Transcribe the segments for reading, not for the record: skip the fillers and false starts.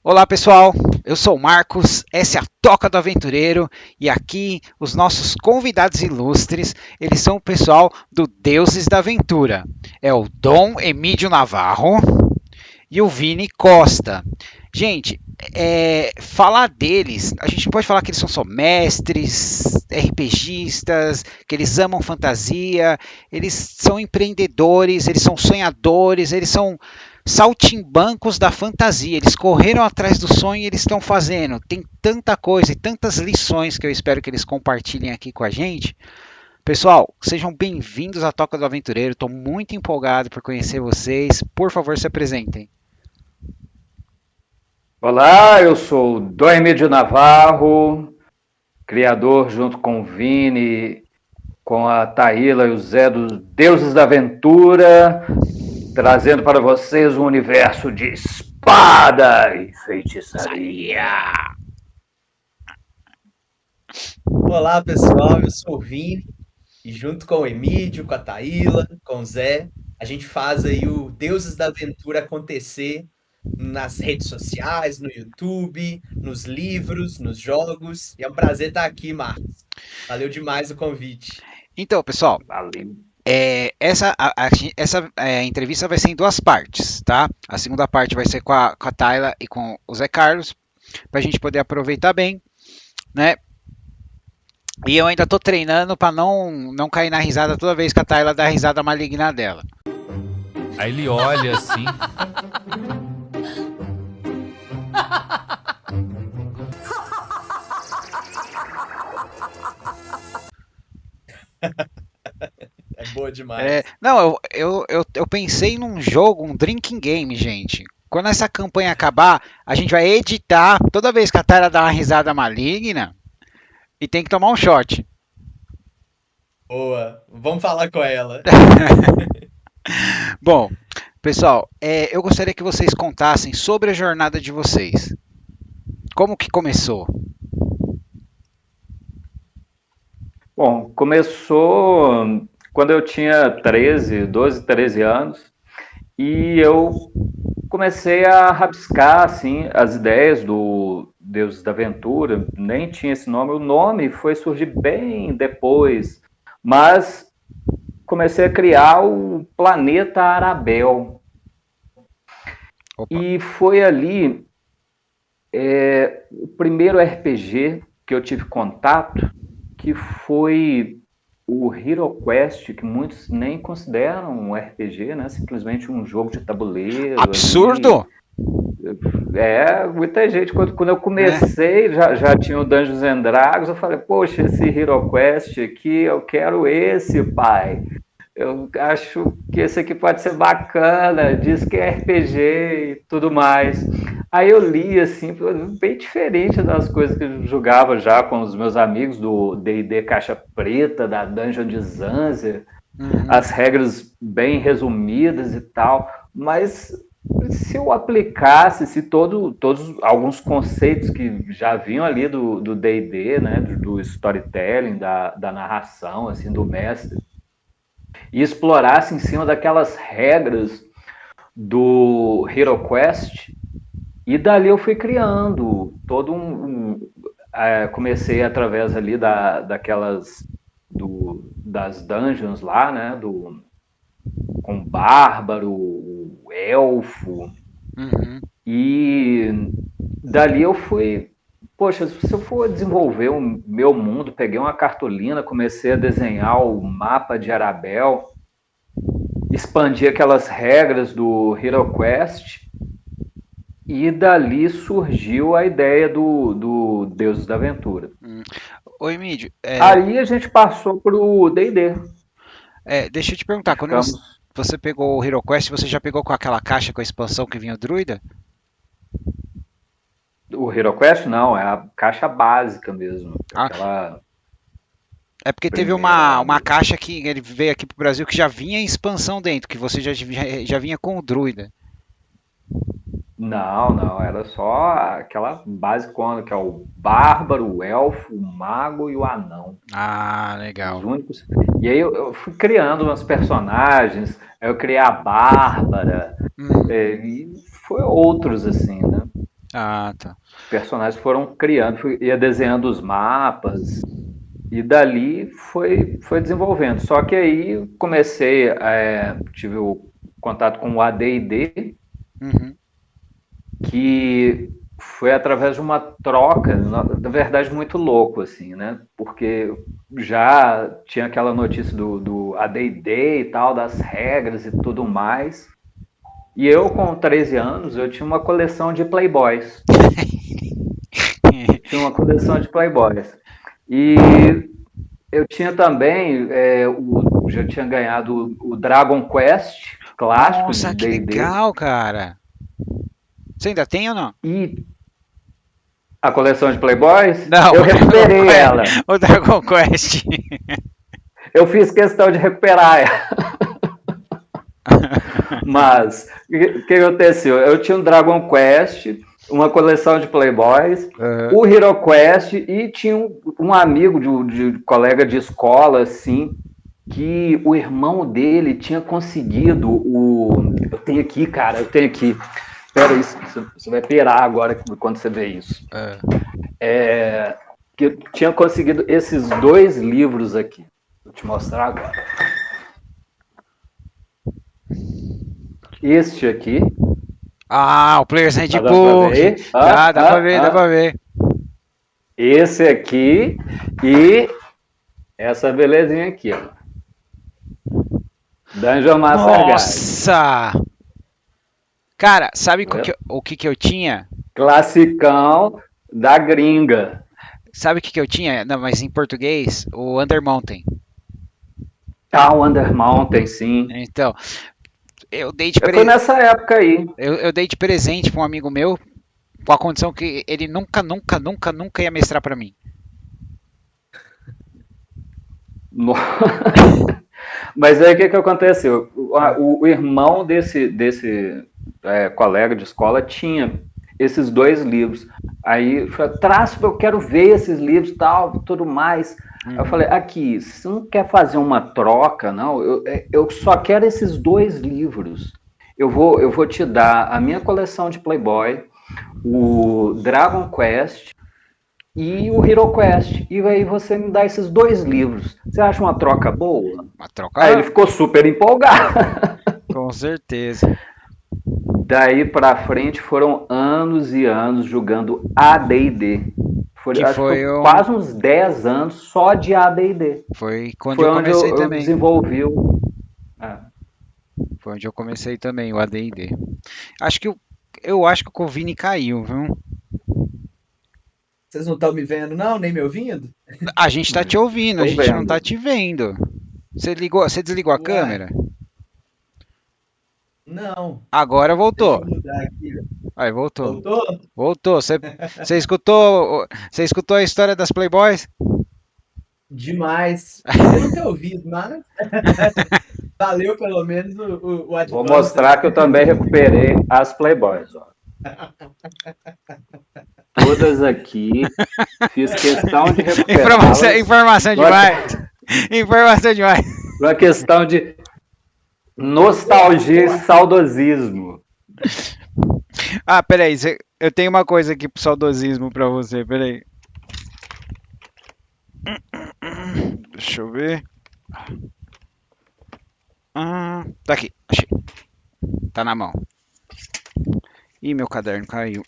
Olá pessoal, eu sou o Marcos, essa é a Toca do Aventureiro e aqui os nossos convidados ilustres, eles são o pessoal do Deuses da Aventura. É o Dom Emílio Navarro e o Vini Costa. Gente, falar deles, a gente não pode falar que eles são só mestres, RPGistas, que eles amam fantasia, eles são empreendedores, eles são sonhadores, eles são saltimbancos da fantasia. Eles correram atrás do sonho e eles estão fazendo. Tem tanta coisa e tantas lições que eu espero que eles compartilhem aqui com a gente. Pessoal, sejam bem-vindos à Toca do Aventureiro. Estou muito empolgado por conhecer vocês. Por favor, se apresentem. Olá, eu sou o Dom Navarro, criador junto com o Vini, com a Taíla e o Zé dos Deuses da Aventura, trazendo para vocês um universo de espada e feitiçaria. Olá, pessoal, eu sou o Vini e junto com o Emílio, com a Taíla, com o Zé, a gente faz aí o Deuses da Aventura acontecer nas redes sociais, no YouTube, nos livros, nos jogos. E é um prazer estar aqui, Marcos. Valeu demais o convite. Então, pessoal, Valeu. essa entrevista vai ser em duas partes, tá? A segunda parte vai ser com a Tayla e com o Zé Carlos, para a gente poder aproveitar bem, né? E eu ainda tô treinando para não cair na risada toda vez que a Tayla dá a risada maligna dela. Aí ele olha assim. É boa demais. Não, eu pensei num jogo, um drinking game, gente. Quando essa campanha acabar, a gente vai editar toda vez que a Tayla dá uma risada maligna e tem que tomar um shot. Boa. Vamos falar com ela. Bom, pessoal, eu gostaria que vocês contassem sobre a jornada de vocês. Como que começou? Bom, começou quando eu tinha 12, 13 anos, e eu comecei a rabiscar assim as ideias do Deuses da Aventura. Nem tinha esse nome, o nome foi surgir bem depois, mas comecei a criar o Planeta Arabel. Opa. E foi ali o primeiro RPG que eu tive contato, que foi o HeroQuest, que muitos nem consideram um RPG, né? Simplesmente um jogo de tabuleiro. Absurdo! Muita gente, quando eu comecei, já tinha o Dungeons and Dragons, eu falei, poxa, esse HeroQuest aqui, eu quero esse, pai. Eu acho que esse aqui pode ser bacana, diz que é RPG e tudo mais. Aí eu li, assim, bem diferente das coisas que eu jogava já com os meus amigos do D&D Caixa Preta, da Dungeon de Zanzibar, as regras bem resumidas e tal, mas se eu aplicasse, se todos alguns conceitos que já vinham ali do D&D, né, do storytelling, da narração, assim, do mestre, e explorasse em cima daquelas regras do HeroQuest, e dali eu fui criando todo comecei através ali das dungeons lá, né, com o bárbaro, o elfo, e dali eu fui, poxa, se eu for desenvolver o meu mundo, peguei uma cartolina, comecei a desenhar o mapa de Arabel, expandi aquelas regras do HeroQuest, e dali surgiu a ideia do Deuses da Aventura. Oi, Emílio. Aí a gente passou pro D&D. Deixa eu te perguntar, quando você pegou o HeroQuest, você já pegou com aquela caixa com a expansão que vinha o druida? O HeroQuest não, é a caixa básica mesmo. É porque teve uma caixa que ele veio aqui pro Brasil que já vinha em expansão dentro, que você já vinha com o druida. Não, era só aquela basicona, que é o bárbaro, o elfo, o mago e o anão. Ah, legal. Os únicos. E aí eu fui criando umas personagens, aí eu criei a Bárbara, e foi outros assim, né? Ah, tá. Os personagens foram criando, ia desenhando os mapas, e dali foi desenvolvendo. Só que aí comecei, tive o contato com o AD&D, Uhum. que foi através de uma troca, na verdade, muito louco, assim, né? Porque já tinha aquela notícia do AD&D e tal, das regras e tudo mais. E eu, com 13 anos, eu tinha uma coleção de Playboys. Tinha uma coleção de Playboys. E eu tinha também, já tinha ganhado o Dragon Quest clássico de Nossa, que D&D. legal, cara. Você ainda tem ou não? E a coleção de Playboys, Não, eu o Dragon recuperei Quest. ela. O Dragon Quest. Eu fiz questão de recuperar ela. Mas, o que aconteceu? Eu tinha um Dragon Quest, uma coleção de Playboys, Uhum. o Hero Quest e tinha um amigo de colega de escola, assim, que o irmão dele tinha conseguido o... Eu tenho aqui, cara, eu tenho aqui. Espera isso, você vai pirar agora quando você vê isso. Que eu tinha conseguido esses 2 livros aqui. Vou te mostrar agora. Este aqui. Ah, o Player's Tá dando pra Handbook. ver? Dá pra ver, dá pra ver. Esse aqui e essa belezinha aqui, ó. Dungeon Master Guide. Nossa! Cara, sabe Entendeu? o que eu tinha? Classicão da gringa. Sabe o que eu tinha? Não, mas em português, o Under Mountain. Ah, o Under Mountain, sim. Então, eu dei de, Eu tô pre... nessa época aí. eu dei de presente pra um amigo meu, com a condição que ele nunca ia mestrar pra mim. No- Mas aí o que aconteceu? O irmão desse colega de escola tinha esses 2 livros. Aí eu falei, Traço, eu quero ver esses livros, tal, tudo mais. Aí eu falei, aqui, você não quer fazer uma troca, não? Eu só quero esses 2 livros. Eu vou te dar a minha coleção de Playboy, o Dragon Quest e o Hero Quest. E aí você me dá esses 2 livros. Você acha uma troca boa? Uma troca, Aí ele ficou super empolgado. com certeza. Daí pra frente foram anos e anos jogando AD&D. Que Acho que foi foi quase uns 10 anos só de AD&D. Foi quando Foi eu onde comecei eu também. desenvolvi o... Foi onde eu comecei também, o AD&D. Acho que eu acho que o Covini caiu, viu? Vocês não estão me vendo, não? Nem me ouvindo? A gente tá te ouvindo, a Tô gente não vendo. tá te vendo. Você desligou a Ué. câmera? Não. Agora Deixa voltou. eu mudar aqui. Aí voltou. Voltou? Voltou. Você escutou a história das Playboys? Demais. Podia não ter ouvido, mas valeu pelo menos o Vou advance. mostrar que eu também recuperei as Playboys. Ó. Todas aqui. Fiz questão de recuperá-las. Informação demais. Informação demais. Uma questão de nostalgia e saudosismo. Ah, peraí. Eu tenho uma coisa aqui pro saudosismo pra você. Peraí. Deixa eu ver. Tá aqui. Achei. Tá na mão. Ih, meu caderno caiu.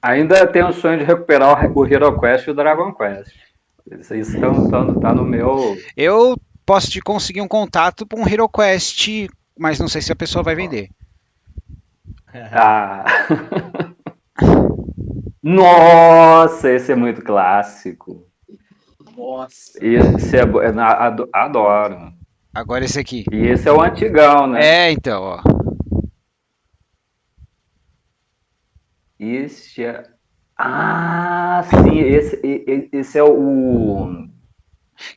Ainda tenho o sonho de recuperar o Hero Quest e o Dragon Quest. Isso tá no meu... Eu posso te conseguir um contato para um Hero Quest, mas não sei se a pessoa vai vender. Ah. Nossa, esse é muito clássico. Nossa. Esse adoro. Agora esse aqui. E esse é o antigão, né? É, então, ó. Esse é... Ah, sim, esse é o...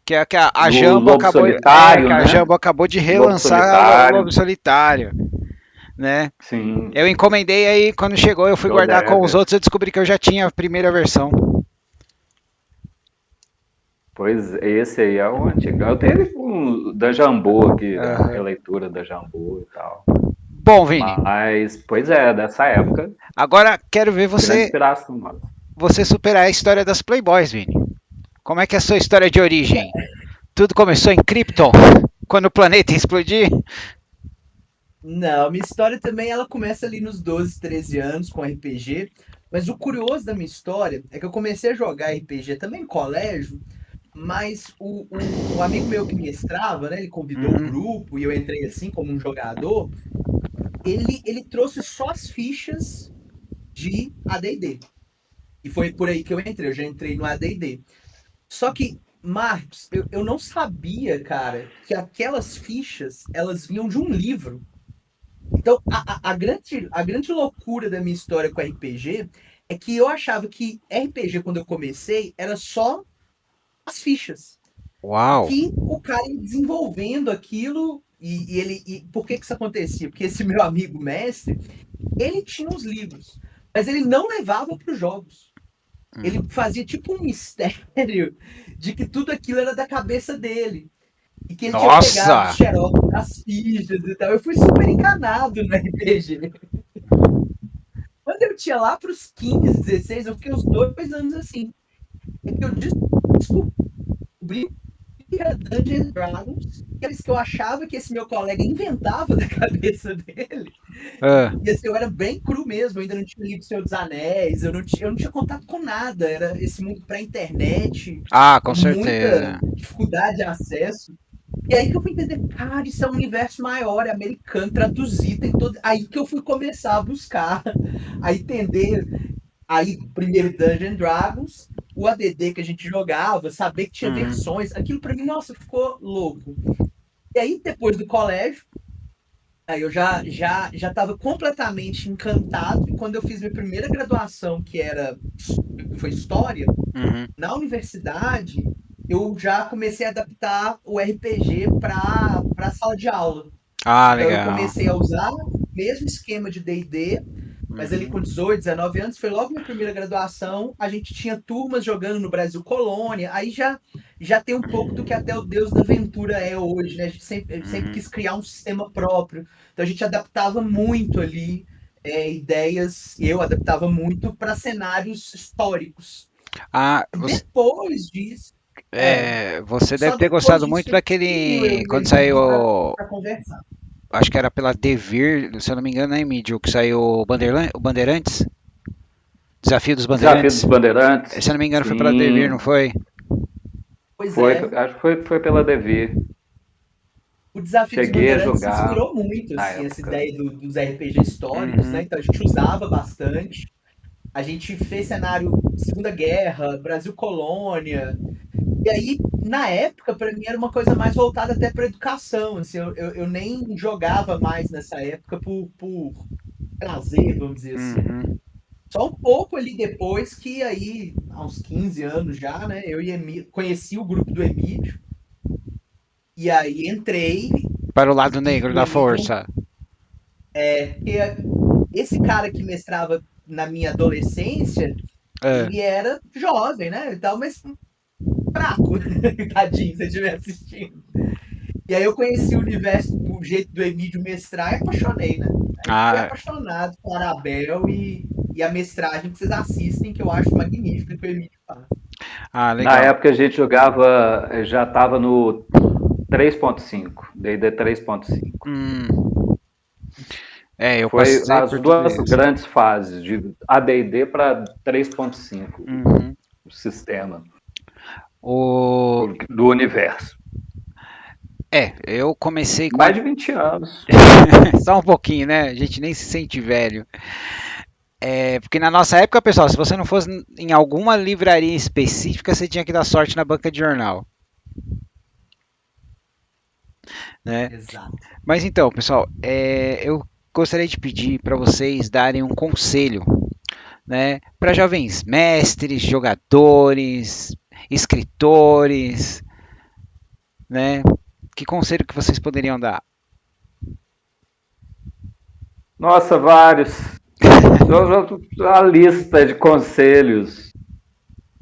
Que a Do Jambo Lobo acabou, Solitário, que a né? Jambo acabou de Lobo relançar o Solitário. Lobo Solitário, né? Sim. Eu encomendei aí, quando chegou, eu fui Eu guardar com deve. os outros, eu descobri que eu já tinha a primeira versão. Pois esse aí é o antigão. Eu tenho ele com da Jambu aqui, a Aham. releitura da Jambu e tal. Bom, Vini, Mas, pois é, dessa época, agora quero ver grande você, inspiração, mano. você superar a história das Playboys, Vini. Como é que é a sua história de origem? Tudo começou em Krypton, quando o planeta ia explodir? Não, minha história também ela começa ali nos 12, 13 anos com RPG. Mas o curioso da minha história é que eu comecei a jogar RPG também em colégio, mas o amigo meu que mestrava, né? Ele convidou o Uhum. grupo e eu entrei assim como um jogador. Ele trouxe só as fichas de AD&D. E foi por aí que eu entrei. Eu já entrei no AD&D. Só que, Marcos, eu não sabia, cara, que aquelas fichas elas vinham de um livro. Então, a grande loucura da minha história com RPG é que eu achava que RPG, quando eu comecei, era só as fichas. E Uau! que o cara ia desenvolvendo aquilo. E por que isso acontecia? Porque esse meu amigo mestre, ele tinha os livros, mas ele não levava para os jogos. Ele fazia tipo um mistério de que tudo aquilo era da cabeça dele. E que ele tinha pegado os Nossa! xerox das fichas e tal. Eu fui super encanado no RPG. Quando eu tinha lá para os 15, 16, eu fiquei uns 2 anos assim. É que eu descobri que era Dungeons and Dragons, aqueles que eu achava que esse meu colega inventava da cabeça dele. Ah, E assim, eu era bem cru mesmo, eu ainda não tinha lido Senhor dos Anéis, eu não tinha contato com nada, era esse mundo pré-internet, com com muita certeza. dificuldade de acesso. E aí que eu fui entender, cara, isso é um universo maior, é americano, traduzido, tem todo. Aí que eu fui começar a buscar, a entender. Aí, primeiro Dungeons and Dragons, o ADD que a gente jogava, saber que tinha Uhum. versões, aquilo pra mim, nossa, ficou louco. E aí, depois do colégio, aí eu já estava completamente encantado. E quando eu fiz minha primeira graduação, foi História, Uhum. na universidade, eu já comecei a adaptar o RPG para a sala de aula. Então eu Legal. comecei a usar o mesmo esquema de D&D, mas ali Uhum. com 18, 19 anos, foi logo minha primeira graduação, a gente tinha turmas jogando no Brasil Colônia, aí já tem um pouco do que até o Deus da Aventura é hoje, né? A gente sempre Uhum. quis criar um sistema próprio, então a gente adaptava muito ali ideias, eu adaptava muito para cenários históricos. Você, Depois disso, é, você deve só ter depois gostado disso muito que a gente se uniu, eu daquele. e o Quando saiu. Emílio, para conversar. Acho que era pela Devir, se eu não me engano, é Mídia, que saiu o Bandeirantes? Desafio dos Desafio dos Bandeirantes? Bandeirantes, Se eu não me engano, foi pela Devir, não sim, foi? Pois é, acho que foi pela Devi. o Desafio dos Cheguei a Bandeirantes jogar inspirou muito, na assim, essa época. ideia dos RPG históricos, né? Uhum. Então a gente usava bastante. A gente fez cenário Segunda Guerra, Brasil Colônia. E aí, na época, para mim era uma coisa mais voltada até para educação. Assim, eu nem jogava mais nessa época por prazer, vamos dizer assim. Uhum. Só um pouco ali depois que aí, há uns 15 anos já, né? Eu conheci o grupo do Emílio. E aí entrei Para o lado e negro o da Emílio força. esse cara que mestrava na minha adolescência, É. ele era jovem, né? E tal, mas fraco, tadinho, se eu estiver assistindo. E aí eu conheci o universo, o jeito do Emílio mestrar e apaixonei, né? Aí fiquei Ah, apaixonado por Arabel e a mestragem que vocês assistem, que eu acho magnífica que o Emílio faz. Na legal. época a gente jogava, já estava no 3.5, D&D 3.5. Eu Foi passei as por tudo duas isso. grandes fases, de AD&D para 3.5, Uhum. o sistema O... do universo. Eu comecei com Mais de 20 anos. Só um pouquinho, né? A gente nem se sente velho. Porque na nossa época, pessoal, se você não fosse em alguma livraria específica, você tinha que dar sorte na banca de jornal, né? Exato. Mas então, pessoal, eu gostaria de pedir para vocês darem um conselho, né, para jovens mestres, jogadores, escritores, né? Que conselho que vocês poderiam dar? Nossa, vários. A lista de conselhos.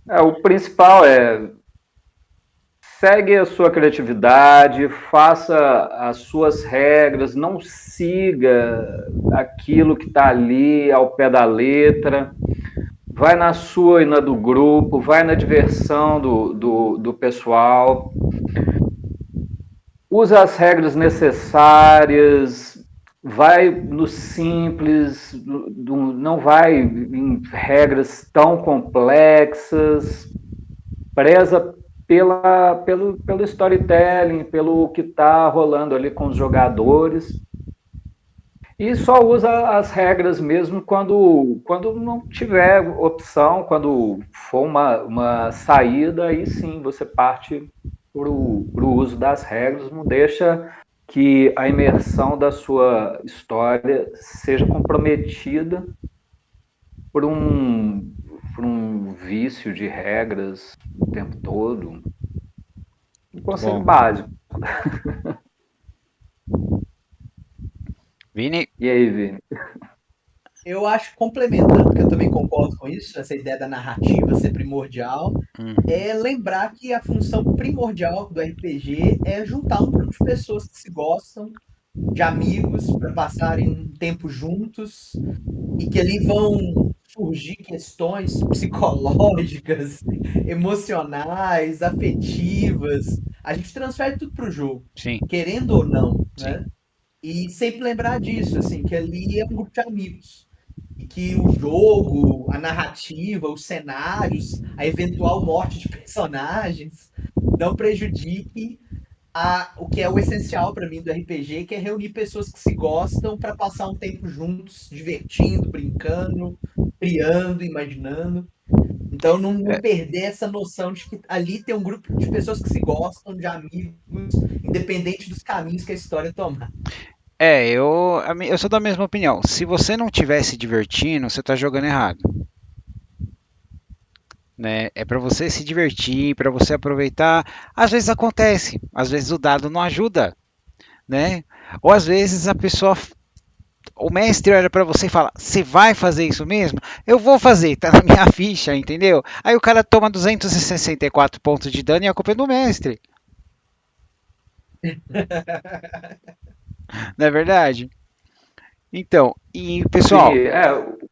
O principal é segue a sua criatividade, faça as suas regras, não siga aquilo que está ali ao pé da letra. Vai na sua e na do grupo, vai na diversão do pessoal. Usa as regras necessárias, vai no simples, não vai em regras tão complexas, preza pelo storytelling, pelo que está rolando ali com os jogadores. E só usa as regras mesmo quando não tiver opção, quando for uma saída, aí sim você parte para o uso das regras, não deixa que a imersão da sua história seja comprometida por um vício de regras o tempo todo. Um conselho básico. Vini? E aí, Vini? Eu acho, complementando, porque eu também concordo com isso, essa ideia da narrativa ser primordial, é lembrar que a função primordial do RPG é juntar um grupo de pessoas que se gostam, de amigos, para passarem um tempo juntos, e que ali vão surgir questões psicológicas, emocionais, afetivas. A gente transfere tudo para o jogo, Sim. querendo ou não, Sim. né? E sempre lembrar disso, assim, que ali é um grupo de amigos. E que o jogo, a narrativa, os cenários, a eventual morte de personagens não prejudique o que é o essencial para mim do RPG, que é reunir pessoas que se gostam para passar um tempo juntos, divertindo, brincando, criando, imaginando. Então não perder essa noção de que ali tem um grupo de pessoas que se gostam, de amigos, independente dos caminhos que a história tomar. Eu sou da mesma opinião. Se você não estiver se divertindo, você está jogando errado. Né? É para você se divertir, para você aproveitar. Às vezes acontece, às vezes o dado não ajuda, né? Ou às vezes o mestre olha para você e fala: "Você vai fazer isso mesmo? Eu vou fazer, tá na minha ficha, entendeu?" Aí o cara toma 264 pontos de dano e a culpa é do mestre. Não é verdade? Então, e pessoal. Sim,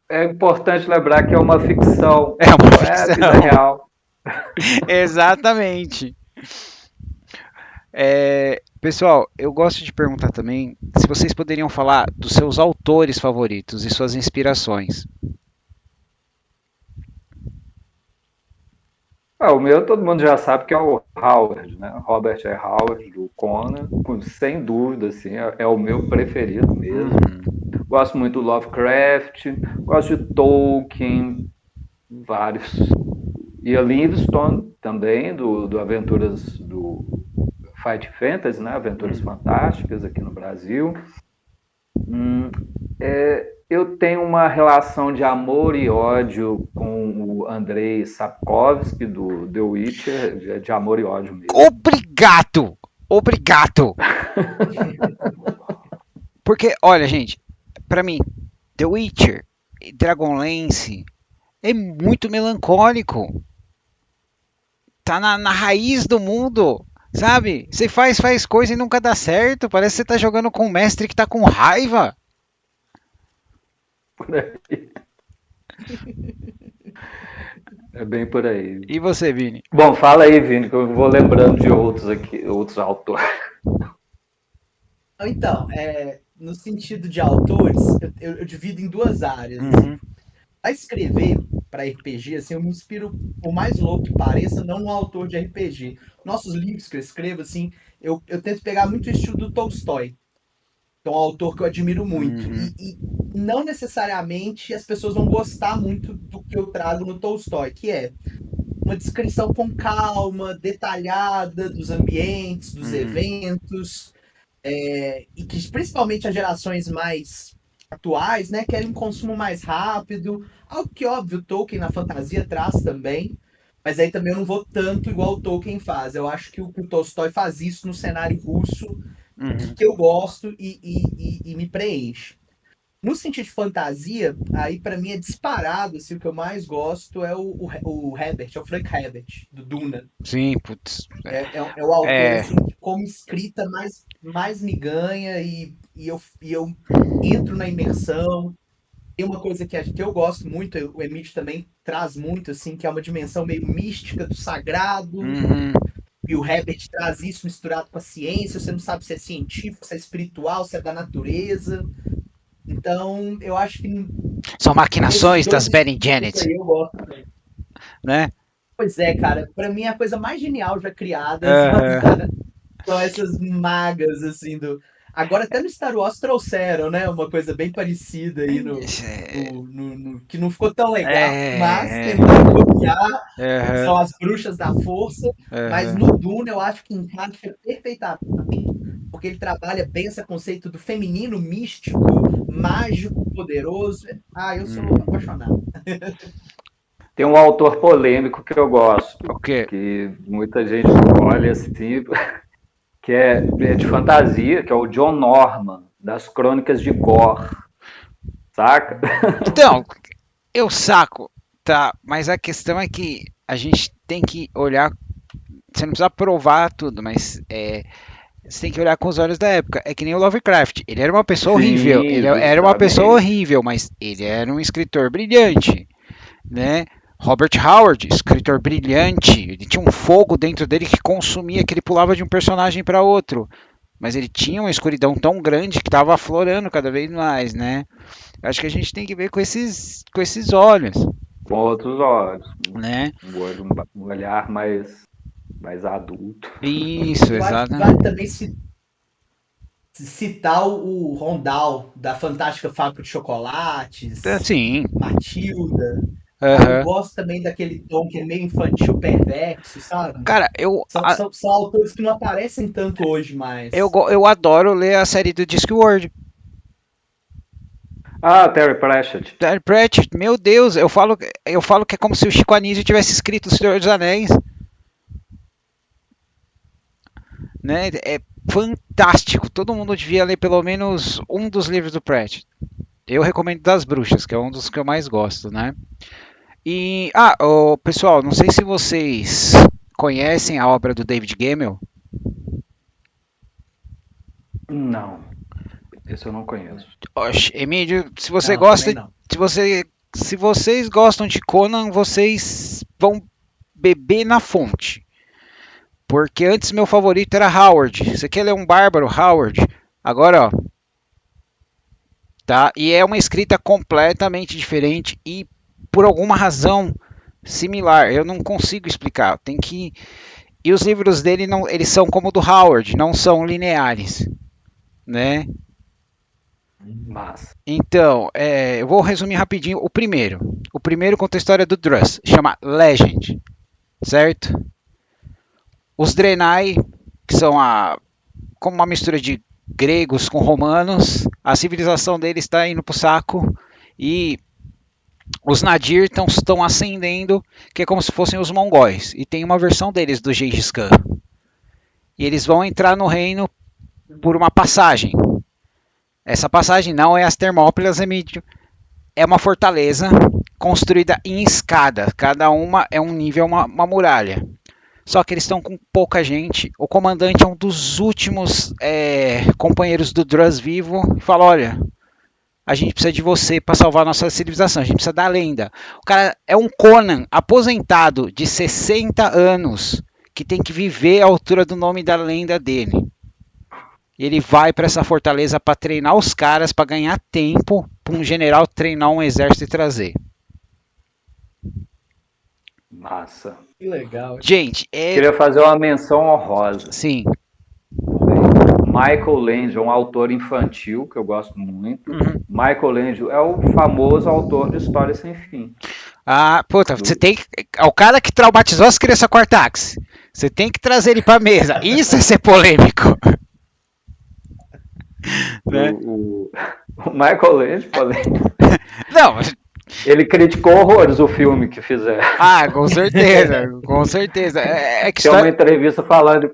é importante lembrar que é uma ficção. É uma Não é a vida ficção. real. Exatamente. Pessoal, eu gosto de perguntar também se vocês poderiam falar dos seus autores favoritos e suas inspirações. O meu todo mundo já sabe que é o Howard, né? Robert E. Howard, do Conan, sem dúvida, assim, é o meu preferido mesmo. Gosto muito do Lovecraft, gosto de Tolkien, vários. E a Livingstone também, do Aventuras do Fight Fantasy, né? Aventuras Fantásticas aqui no Brasil. Eu tenho uma relação de amor e ódio com o Andrei Sapkowski, do The Witcher, de amor e ódio mesmo. Obrigado! Obrigado! Porque, olha, gente, pra mim, The Witcher, Dragonlance, é muito melancólico. Tá na raiz do mundo, sabe? Você faz coisa e nunca dá certo. Parece que você tá jogando com um mestre que tá com raiva. Por aí. É bem por aí. E você, Vini? Bom, fala aí, Vini, que eu vou lembrando de outros aqui, outros autores. Então, no sentido de autores, eu divido em duas áreas. Uhum. A escrever para RPG, assim, eu me inspiro, por mais louco que pareça, não um autor de RPG. Nossos livros que eu escrevo, assim, eu tento pegar muito o estilo do Tolstói, que é um autor que eu admiro muito. E não necessariamente as pessoas vão gostar muito do que eu trago no Tolstói, que é uma descrição com calma, detalhada dos ambientes, dos eventos, e que principalmente as gerações mais atuais, né, querem um consumo mais rápido, algo que, óbvio, Tolkien na fantasia traz também, mas aí também eu não vou tanto igual o Tolkien faz. Eu acho que o Tolstói faz isso no cenário russo, que eu gosto e me preenche. No sentido de fantasia, aí pra mim é disparado, assim, o que eu mais gosto é o Herbert, é o Frank Herbert, do Duna. Sim, putz. É o autor, É, assim, que como escrita mais me ganha e eu entro na imersão. Tem uma coisa que eu gosto muito, o Emílio também traz muito, assim, que é uma dimensão meio mística do sagrado, uhum. e o Herbert traz isso misturado com a ciência, você não sabe se é científico, se é espiritual, se é da natureza. Então, eu acho que São esses maquinações dois das Bene estilos Gesserit, aí eu gosto também. né? Pois é, cara, pra mim a coisa mais genial já criada Aham. são essas magas, assim, do... Agora até no Star Wars trouxeram, né, uma coisa bem parecida aí que não ficou tão legal, mas É, tentaram copiar, aham, são as bruxas da força, mas aham. no Dune eu acho que encaixa perfeitamente, porque ele trabalha bem esse conceito do feminino místico, mágico, poderoso. Ah, eu sou Hum. apaixonado. Tem um autor polêmico que eu gosto, O quê? que muita gente olha assim, que é de fantasia, que é o John Norman, das Crônicas de Gore, saca? Então, eu saco, tá? Mas a questão é que a gente tem que olhar. Você não precisa provar tudo, mas você tem que olhar com os olhos da época. É que nem o Lovecraft. Ele era uma pessoa horrível. Sim, Ele era uma pessoa justamente. horrível, mas ele era um escritor brilhante, né? Robert Howard, escritor brilhante. Ele tinha um fogo dentro dele que consumia, que ele pulava de um personagem para outro. Mas ele tinha uma escuridão tão grande que estava aflorando cada vez mais, né? Acho que a gente tem que ver com esses olhos, Com outros olhos, né? um olhar mais adulto. Isso, Eu acho que exato. vale também citar o Rondal, da Fantástica Fábrica de Chocolates, Sim. Matilda. Ah, eu Aham. gosto também daquele tom que é meio infantil perverso, sabe? Cara, eu, São autores que não aparecem tanto hoje eu, mais. eu adoro ler a série do Discworld. Ah, Terry Pratchett. Terry Pratchett, meu Deus, eu falo que é como se o Chico Anísio tivesse escrito O Senhor dos Anéis, né? É fantástico. Todo mundo devia ler pelo menos um dos livros do Pratchett. Eu recomendo Das Bruxas, que é um dos que eu mais gosto, né? E, pessoal, não sei se vocês conhecem a obra do David Gemmell. Não, esse eu não conheço. Oxe, Emílio, se você Não, também gosta, não. se vocês gostam de Conan, vocês vão beber na fonte. Porque antes meu favorito era Howard. Você quer ler um bárbaro, Howard? Agora, ó, tá? E é uma escrita completamente diferente e por alguma razão similar. Eu não consigo explicar. Tem que E os livros dele não, eles são como o do Howard, não são lineares, né? Mas, Então, eu vou resumir rapidinho o primeiro. O primeiro conta a história do Druss, chama Legend, certo? Os Draenei, que são como uma mistura de gregos com romanos, a civilização deles está indo pro saco e os Nadir estão ascendendo, que é como se fossem os mongóis. E tem uma versão deles do Gengis Khan. E eles vão entrar no reino por uma passagem. Essa passagem não é as Termópilas, Emílio. É uma fortaleza construída em escada. Cada uma é um nível, uma muralha. Só que eles estão com pouca gente. O comandante é um dos últimos companheiros do Druss vivo. E fala: olha, a gente precisa de você para salvar a nossa civilização. A gente precisa da lenda. O cara é um Conan aposentado de 60 anos que tem que viver à altura do nome da lenda dele. Ele vai para essa fortaleza para treinar os caras, para ganhar tempo para um general treinar um exército e trazer. massa. Que legal. Gente, Queria fazer uma menção honrosa. sim. Michael Land é um autor infantil que eu gosto muito. Uhum. Michael Land é o famoso autor de História Sem Fim. Puta, você tem que. É o cara que traumatizou as crianças com Artax. Você tem que trazer ele pra mesa. Isso é ser polêmico. Né? O Michael Land, polêmico. Não, Ele criticou horrores o filme que fizeram. com certeza, com certeza. É que Tem uma história. entrevista falando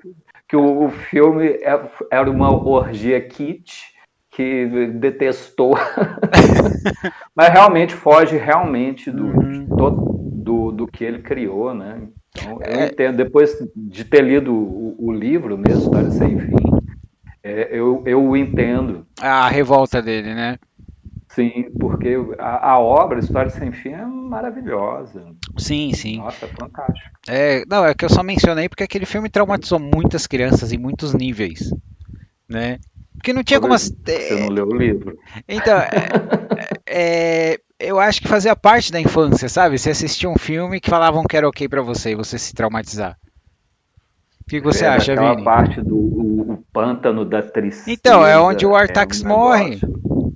que o filme era uma orgia kit, que detestou. Mas realmente foge realmente do que ele criou, né? Então, eu entendo, depois de ter lido o livro mesmo, História Sem Fim, eu o entendo. A revolta dele, né? Sim, porque a obra História Sem Fim é maravilhosa. Sim, sim. Nossa, é fantástico. Não, é que eu só mencionei porque aquele filme traumatizou muitas crianças em muitos níveis, né? Porque não tinha como. Você não leu o livro. Então, eu acho que fazia parte da infância, sabe? Você assistia um filme que falavam que era ok pra você e você se traumatizar. O que você acha, Daquela Vini? parte do o pântano da Então, é tristeza, onde o é um Artax morre, negócio.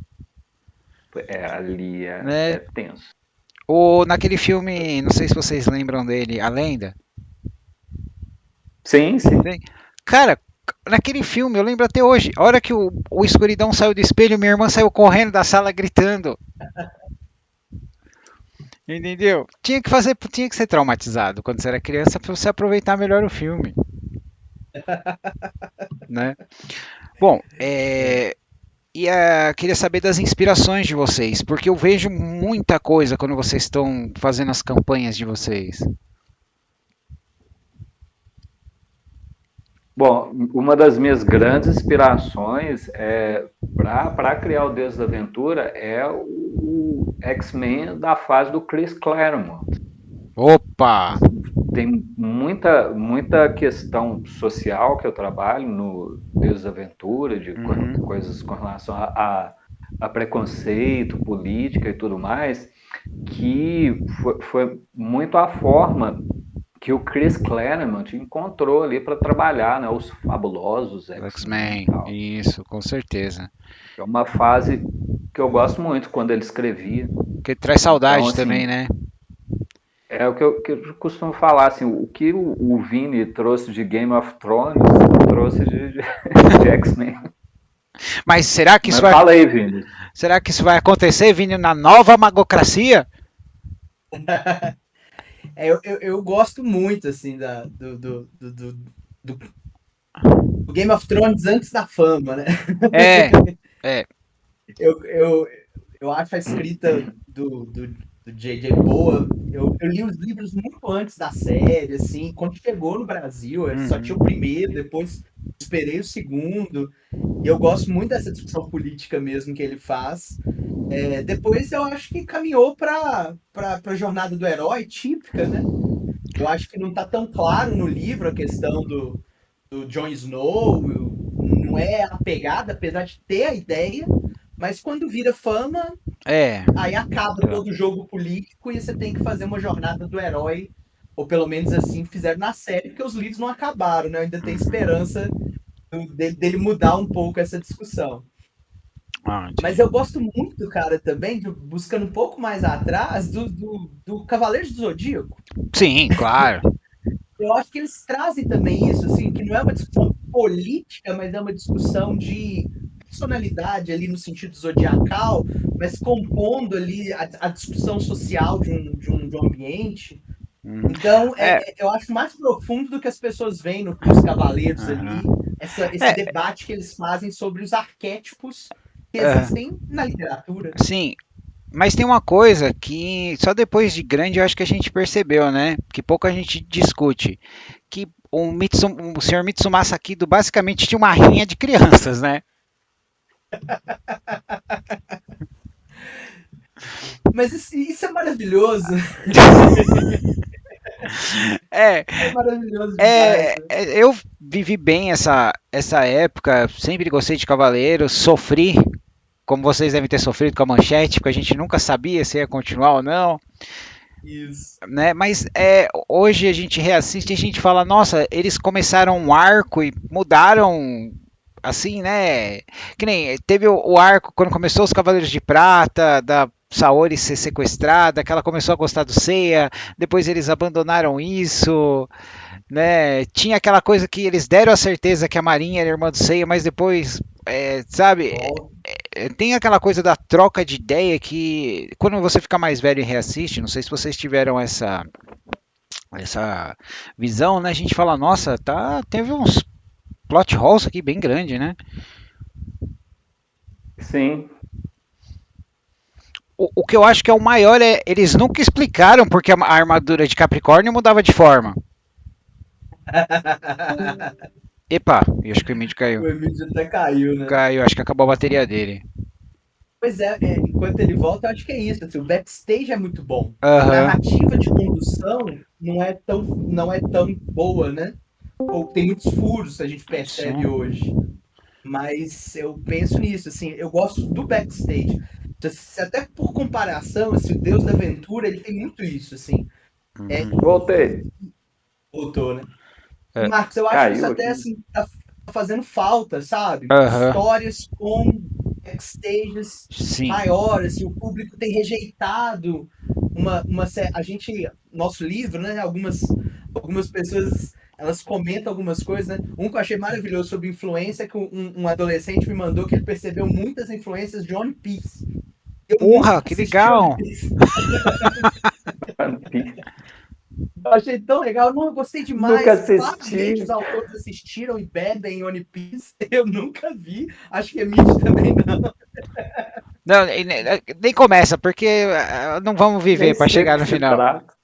Ali né? é tenso. Ou naquele filme, não sei se vocês lembram dele, A Lenda. Sim, sim. Cara, naquele filme, eu lembro até hoje, a hora que o escuridão saiu do espelho, minha irmã saiu correndo da sala gritando. Entendeu? Tinha que ser traumatizado quando você era criança pra você aproveitar melhor o filme, né? Bom, queria saber das inspirações de vocês, porque eu vejo muita coisa quando vocês estão fazendo as campanhas de vocês. Bom, uma das minhas grandes inspirações para criar o Deus da Aventura é o X-Men da fase do Chris Claremont. Opa! Tem muita questão social que eu trabalho no Deus da Aventura, de coisas com relação a preconceito, política e tudo mais, que foi muito a forma que o Chris Claremont encontrou ali para trabalhar, né, os fabulosos X-Men X-Men, e tal. isso, com certeza. É uma fase que eu gosto muito quando ele escrevia. Porque traz Então, saudade também, assim, né? é o que eu costumo falar, assim, o que o Vini trouxe de Game of Thrones, eu trouxe de X-Men. Mas Mas fala aí, Vini. será que isso vai acontecer, Vini, na nova magocracia? Eu gosto muito, assim, do Game of Thrones antes da fama, né? É, é. Eu, eu, eu acho a escrita do J.J. boa. Eu li os livros muito antes da série, assim, quando chegou no Brasil, eu só tinha o primeiro, depois esperei o segundo, e eu gosto muito dessa discussão política mesmo que ele faz. Depois eu acho que caminhou para a jornada do herói típica, né? Eu acho que não está tão claro no livro a questão do Jon Snow, não é a pegada, apesar de ter a ideia, mas quando vira fama, aí acaba todo o jogo político e você tem que fazer uma jornada do herói, ou pelo menos assim fizeram na série, porque os livros não acabaram, né? Ainda tem esperança dele mudar um pouco essa discussão. Mas eu gosto muito, cara, também, buscando um pouco mais atrás, do Cavaleiros do Zodíaco. Sim, claro. Eu acho que eles trazem também isso, assim, que não é uma discussão política, mas é uma discussão de personalidade ali no sentido zodiacal, mas compondo ali a discussão social de um ambiente. Então, eu acho mais profundo do que as pessoas veem nos Cavaleiros ali, esse debate que eles fazem sobre os arquétipos que existem na literatura. Sim, mas tem uma coisa que só depois de grande eu acho que a gente percebeu, né? Que pouco a gente discute. Que o senhor Mitsumasa Kido basicamente tinha uma rinha de crianças, né? Mas isso é maravilhoso. É maravilhoso demais. Eu vivi bem essa época, sempre gostei de Cavaleiros, sofri, como vocês devem ter sofrido com a Manchete, porque a gente nunca sabia se ia continuar ou não. Isso. Né? Mas hoje a gente reassiste e a gente fala, nossa, eles começaram um arco e mudaram assim, né? Que nem teve o arco quando começou os Cavaleiros de Prata, da Saori ser sequestrada, que ela começou a gostar do Seiya, depois eles abandonaram isso, né? Tinha aquela coisa que eles deram a certeza que a Marinha era irmã do Seiya, mas depois, sabe, tem aquela coisa da troca de ideia que quando você fica mais velho e reassiste, não sei se vocês tiveram essa visão, né? A gente fala, nossa, teve uns plot holes aqui bem grande, né? Sim. O que eu acho que é o maior é eles nunca explicaram porque a armadura de Capricórnio mudava de forma. Epa, eu acho que o Emílio caiu. O Emílio até caiu, né? Caiu, acho que acabou a bateria dele. Pois enquanto ele volta, eu acho que é isso. Assim, o backstage é muito bom. A Aham. narrativa de condução não é tão boa, né? Ou tem muitos furos que a gente percebe Sim. hoje. Mas eu penso nisso, assim, eu gosto do backstage. Até por comparação, assim, o Deus da Aventura, ele tem muito isso, assim. Uhum. Voltei. Voltou, né? E, É. Marcos, eu acho que isso Caiu até, aqui. assim, tá fazendo falta, sabe? Aham. Histórias com backstages Sim. maiores, assim, o público tem rejeitado a gente, nosso livro, né? Algumas pessoas elas comentam algumas coisas, né? Um que eu achei maravilhoso sobre influência, que um adolescente me mandou que ele percebeu muitas influências de One Piece. Eu Porra, nunca que assisti One legal! Piece. Eu achei tão legal, não, eu gostei Nunca demais. Claramente os assisti. autores assistiram e bebem One Piece. Eu nunca vi. Acho que Emílio também não. Não, nem começa, porque não vamos Nem viver para sei do chegar que no se final. trata.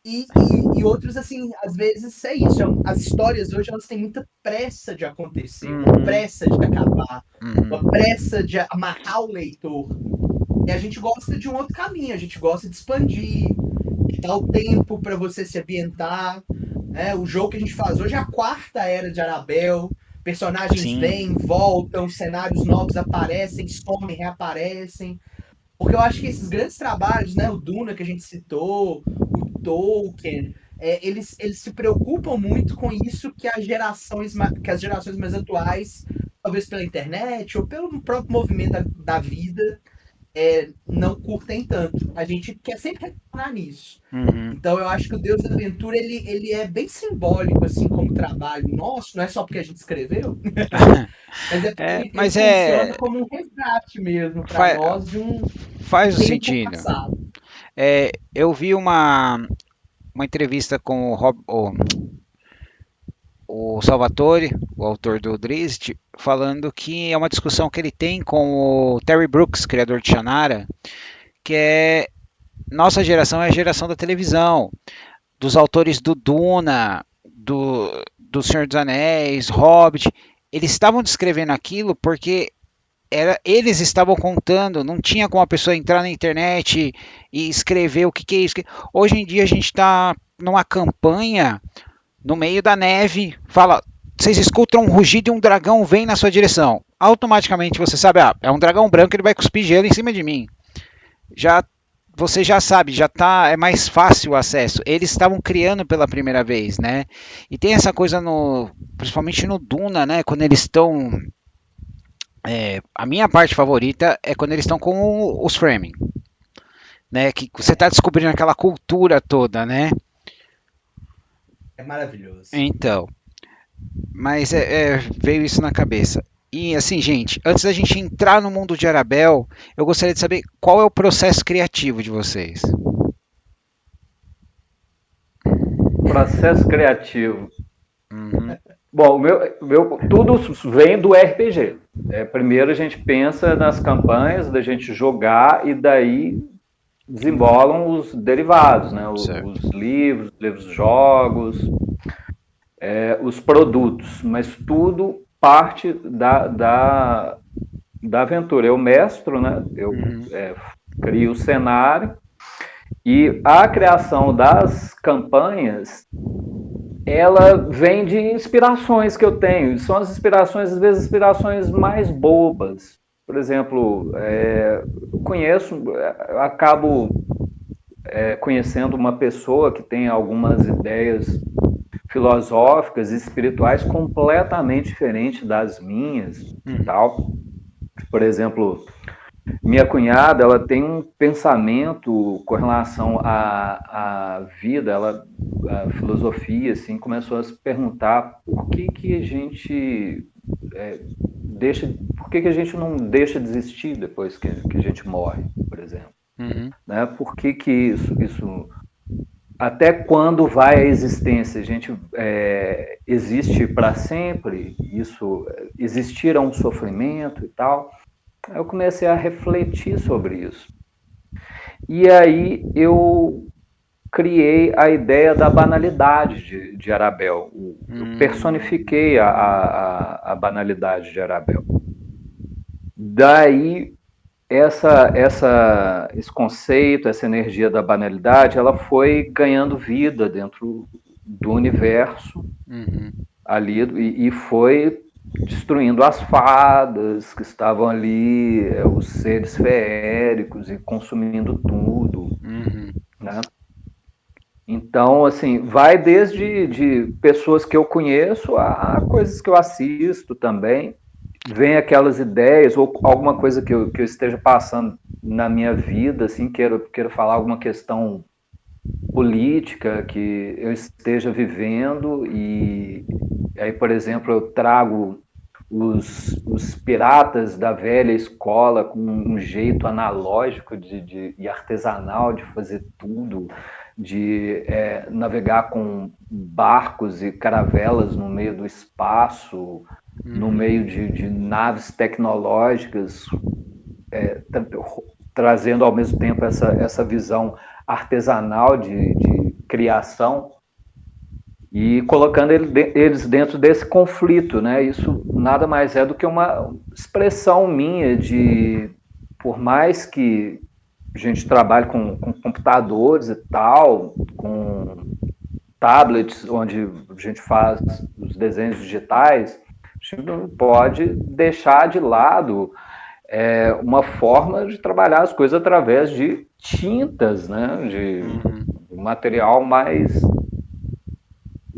E outros, assim, às vezes é isso. As histórias hoje elas têm muita pressa de acontecer, uma Uhum, pressa de acabar, uma uhum. pressa de amarrar o leitor. E a gente gosta de um outro caminho, a gente gosta de expandir, de dar o tempo para você se ambientar. Né? O jogo que a gente faz hoje é a quarta era de Arabel. Personagens Sim, vêm, voltam, cenários novos aparecem, somem, reaparecem. Porque eu acho que esses grandes trabalhos, né, o Duna que a gente citou, o Tolkien, eles se preocupam muito com isso que as gerações mais atuais, talvez pela internet ou pelo próprio movimento da vida, não curtem tanto. A gente quer sempre retornar nisso. uhum. Então eu acho que o Deus da Aventura ele é bem simbólico assim como trabalho nosso, não é só porque a gente escreveu, mas é porque É, ele mas funciona como um resgate mesmo para fa- nós de um faz o tempo sentido. passado. Eu vi uma entrevista com o Salvatore, o autor do Drizzt, falando que é uma discussão que ele tem com o Terry Brooks, criador de Shannara, que é nossa geração é a geração da televisão, dos autores do Duna, do Senhor dos Anéis, Hobbit. Eles estavam descrevendo aquilo porque eles estavam contando, não tinha como a pessoa entrar na internet e escrever o que, que é isso. Hoje em dia a gente está numa campanha no meio da neve, fala, vocês escutam um rugido e um dragão vem na sua direção. Automaticamente você sabe, é um dragão branco, ele vai cuspir gelo em cima de mim. Já você já sabe, já tá, é mais fácil o acesso. Eles estavam criando pela primeira vez, né? E tem essa coisa no, principalmente no Duna, né? Quando eles estão, a minha parte favorita é quando eles estão com os framing, né? Que você está descobrindo aquela cultura toda, né? É maravilhoso. Então, mas veio isso na cabeça. E assim, gente, antes da gente entrar no mundo de Arabel, eu gostaria de saber qual é o processo criativo de vocês. Processo criativo. Uhum, Bom, tudo vem do RPG. Primeiro a gente pensa nas campanhas, da gente jogar e daí desembolam os derivados, né? certo. Os livros, jogos, os produtos, mas tudo parte da aventura. Eu mestro, né? Eu Uhum, crio o cenário e a criação das campanhas ela vem de inspirações que eu tenho. São as inspirações, às vezes, inspirações mais bobas. Por exemplo, eu acabo conhecendo uma pessoa que tem algumas ideias filosóficas e espirituais completamente diferentes das minhas e uhum, tal. Por exemplo, minha cunhada, ela tem um pensamento com relação à vida, a filosofia, assim, começou a se perguntar por que que a gente por que que a gente não deixa de existir depois que a gente morre, por exemplo, uhum, né? Por que que isso até quando vai a existência? A gente existe para sempre? Isso, existir é um sofrimento e tal? Eu comecei a refletir sobre isso. E aí eu criei a ideia da banalidade de Arabel. Eu personifiquei a banalidade de Arabel. Daí, esse conceito, essa energia da banalidade, ela foi ganhando vida dentro do universo ali e foi destruindo as fadas que estavam ali, os seres feéricos e consumindo tudo, né? Então, assim, vai desde de pessoas que eu conheço a coisas que eu assisto também. Vem aquelas ideias ou alguma coisa que eu esteja passando na minha vida, assim, quero falar alguma questão política que eu esteja vivendo e aí, por exemplo, eu trago os piratas da velha escola com um jeito analógico e artesanal de fazer tudo, de navegar com barcos e caravelas no meio do espaço, no meio de naves tecnológicas, trazendo ao mesmo tempo essa visão artesanal de criação e colocando eles dentro desse conflito, né? Isso nada mais é do que uma expressão minha de, por mais que a gente trabalhe com computadores e tal, com tablets onde a gente faz os desenhos digitais, a gente não pode deixar de lado uma forma de trabalhar as coisas através de tintas, né? De material mais...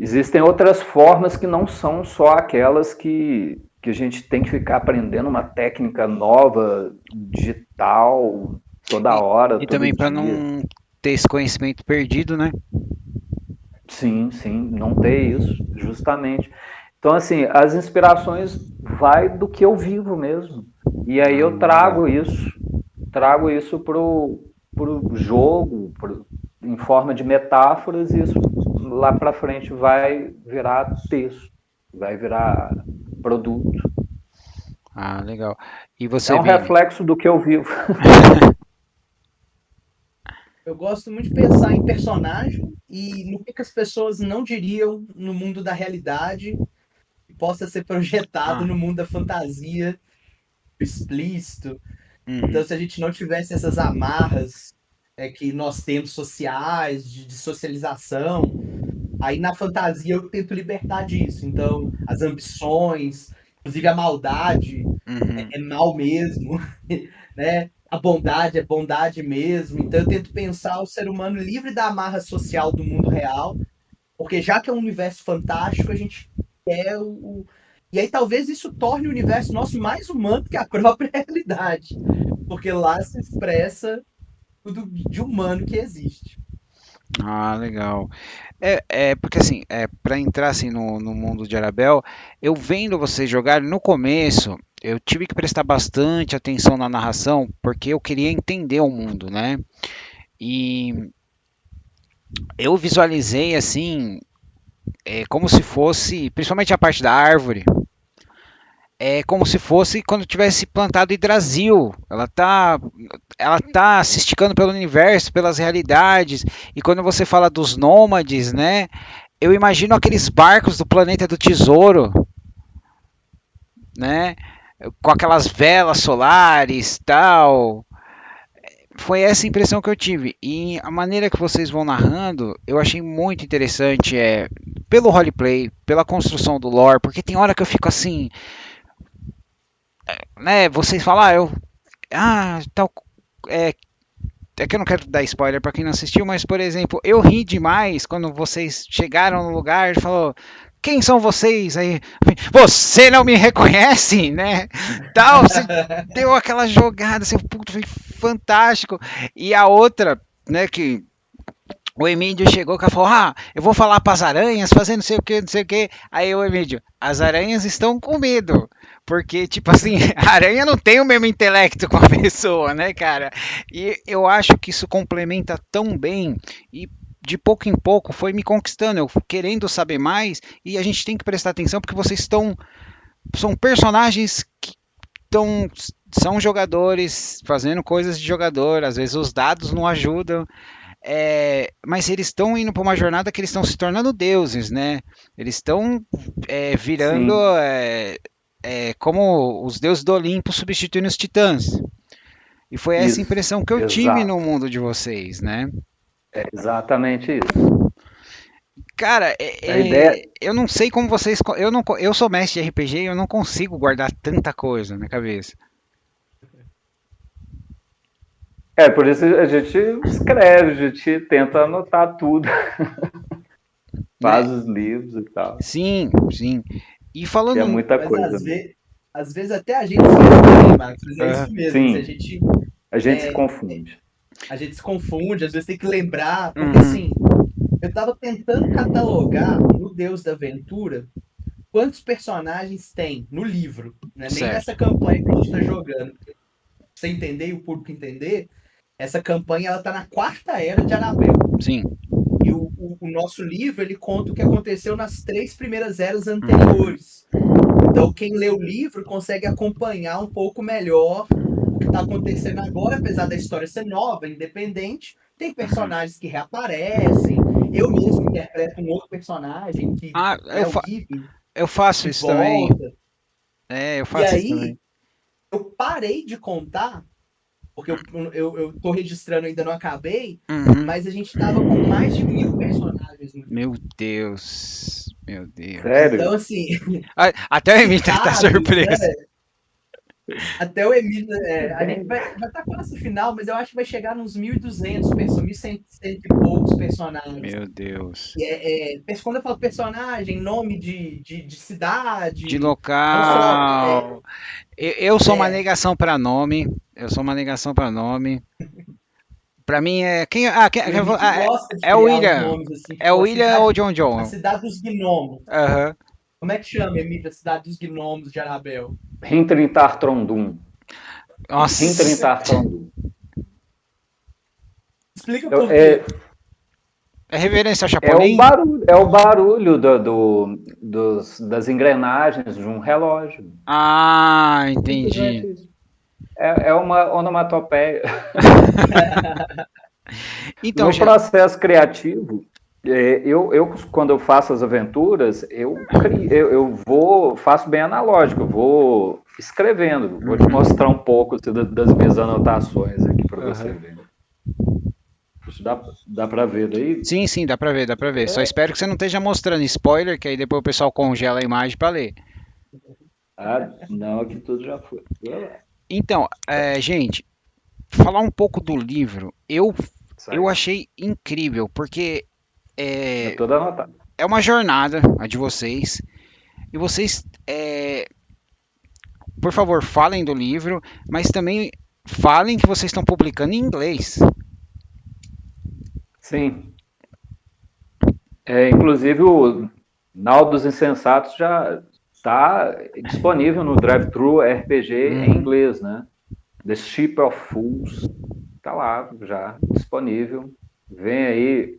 Existem outras formas que não são só aquelas que a gente tem que ficar aprendendo uma técnica nova, digital, toda hora. E também para não ter esse conhecimento perdido, né? Sim, não ter isso, justamente. Então, assim, as inspirações vai do que eu vivo mesmo. E aí eu trago isso pro jogo, em forma de metáforas, e isso lá para frente vai virar texto, vai virar produto. Ah, legal. E você, é um Vini? reflexo do que eu vivo. Eu gosto muito de pensar em personagem e no que as pessoas não diriam no mundo da realidade que possa ser projetado no mundo da fantasia, explícito. Então, se a gente não tivesse essas amarras que nós temos sociais, de socialização, aí na fantasia eu tento libertar disso. Então, as ambições, inclusive a maldade, é mal mesmo, né? A bondade é bondade mesmo. Então eu tento pensar o ser humano livre da amarra social do mundo real, porque já que é um universo fantástico, a gente quer o... E aí talvez isso torne o universo nosso mais humano que a própria realidade, porque lá se expressa tudo de humano que existe. Ah, legal. Porque assim, para entrar assim no mundo de Arabel, eu vendo vocês jogarem no começo, eu tive que prestar bastante atenção na narração, porque eu queria entender o mundo, né? E eu visualizei assim, como se fosse, principalmente a parte da árvore, é como se fosse quando tivesse plantado Yggdrasil. Ela tá se esticando pelo universo, pelas realidades. E quando você fala dos nômades, né? Eu imagino aqueles barcos do Planeta do Tesouro, né? Com aquelas velas solares, tal. Foi essa impressão que eu tive. E a maneira que vocês vão narrando, eu achei muito interessante, pelo roleplay, pela construção do lore, porque tem hora que eu fico assim, né? Vocês falam, tal, é que eu não quero dar spoiler para quem não assistiu, mas por exemplo, eu ri demais quando vocês chegaram no lugar e falou: quem são vocês? Aí, você não me reconhece, né? Tal, você deu aquela jogada, assim, puto, foi fantástico. E a outra, né, que o Emílio chegou e falou: eu vou falar para as aranhas, fazendo não sei o que, não sei o que. Aí o Emílio: as aranhas estão com medo. Porque, tipo assim, a aranha não tem o mesmo intelecto com a pessoa, né, cara? E eu acho que isso complementa tão bem. E de pouco em pouco foi me conquistando, eu querendo saber mais, e a gente tem que prestar atenção porque vocês são personagens que são jogadores fazendo coisas de jogador, às vezes os dados não ajudam, mas eles estão indo para uma jornada que eles estão se tornando deuses, né? Eles estão virando Sim, como os deuses do Olimpo substituindo os titãs. E foi essa isso, impressão que eu tive no exato. mundo de vocês, né? É exatamente isso. Cara, A ideia, eu não sei como vocês. Eu, não, eu sou mestre de RPG e eu não consigo guardar tanta coisa na minha cabeça. por isso a gente escreve, a gente tenta anotar tudo, Né? faz os livros e tal, Sim, sim. E que é falando. muita Mas coisa. às vezes até a gente se confunde, Marcos. Mas é Ah, isso mesmo. Se Sim, a gente se confunde. a gente se confunde, às vezes tem que lembrar, porque uhum, assim, eu tava tentando catalogar no Deus da Aventura quantos personagens tem no livro, né? Nem nessa certo. campanha que a gente tá jogando. Pra você entender e o público entender, essa campanha ela tá na quarta era de Arabel. Sim. E o nosso livro ele conta o que aconteceu nas 3 primeiras eras Uhum, anteriores. Então, quem lê o livro consegue acompanhar um pouco melhor o que está acontecendo agora, apesar da história ser nova, independente. Tem uhum. personagens que reaparecem. Eu mesmo interpreto um outro personagem que Ah, é o Eve, eu faço que isso também. volta. Eu E faço isso aí, também. eu parei de contar, porque eu tô registrando, ainda não acabei, Uhum. mas a gente estava com mais de 1.000 personagens no livro. Meu Deus. Meu Deus. Então, Sério? assim, Ah, até o Emílio tá citados, né? surpreso. Até o Emílio, a gente Bem, vai estar quase no final, mas eu acho que vai chegar nos 1.200, 1.100 e poucos personagens. Meu Deus. Quando eu falo personagem, nome de De cidade, não só. local. Eu sou uma É, negação para nome. Eu sou uma negação para nome. Para mim é quem, o Emílio gosta de é o criar os William. nomes assim, É o tipo William ou o John a John? cidade dos gnomos. Aham. Como é que chama, Emílio, a cidade dos gnomos de Arabel? Hintrintar Trondum. Nossa. Hintrintar Trondum. Explica por É, quê. É reverência ao é o Chapolin? barulho, é o barulho das engrenagens de um relógio. Ah, entendi. Simplesmente isso. É uma onomatopeia. Então, No já. processo criativo, quando eu faço as aventuras, faço bem analógico, eu vou escrevendo, vou te Uhum. mostrar um pouco assim, das minhas anotações aqui para você Aham. ver. Dá para ver daí? Sim, sim, dá pra ver, dá pra ver. Só espero que você não esteja mostrando spoiler, que aí depois o pessoal congela a imagem pra ler. Ah, não, aqui tudo já foi. Vai lá. Então, gente, falar um pouco do livro, Isso eu aí. achei incrível, porque Já é, tudo anotado. é uma jornada a de vocês, e vocês, por favor, falem do livro, mas também falem que vocês estão publicando em inglês. Sim. Inclusive, o Nau dos Insensatos já está disponível no Drive-Thru RPG em Uhum. inglês, né? The Ship of Fools está lá já disponível. Vem aí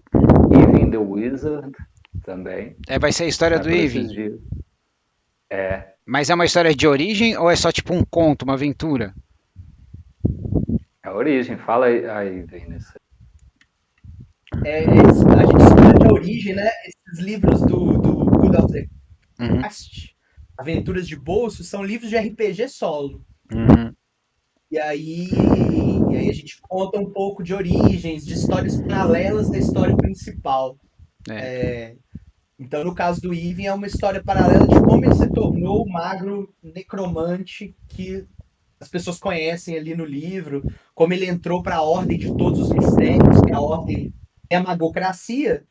Even the Wizard também, Vai ser a história né, do por esses Eve, dias. É, mas é uma história de origem ou é só tipo um conto, uma aventura? a origem. Fala aí Vinícius. A gente escolhe a origem, né? Esses livros do Good of the Uhum. Past, Aventuras de Bolso, são livros de RPG solo. Uhum. E aí a gente conta um pouco de origens, de histórias paralelas da história principal. É. Então, no caso do Ivan, é uma história paralela de como ele se tornou o magro necromante que as pessoas conhecem ali no livro, como ele entrou para a Ordem de Todos os Mistérios, que é a Ordem é a Magocracia,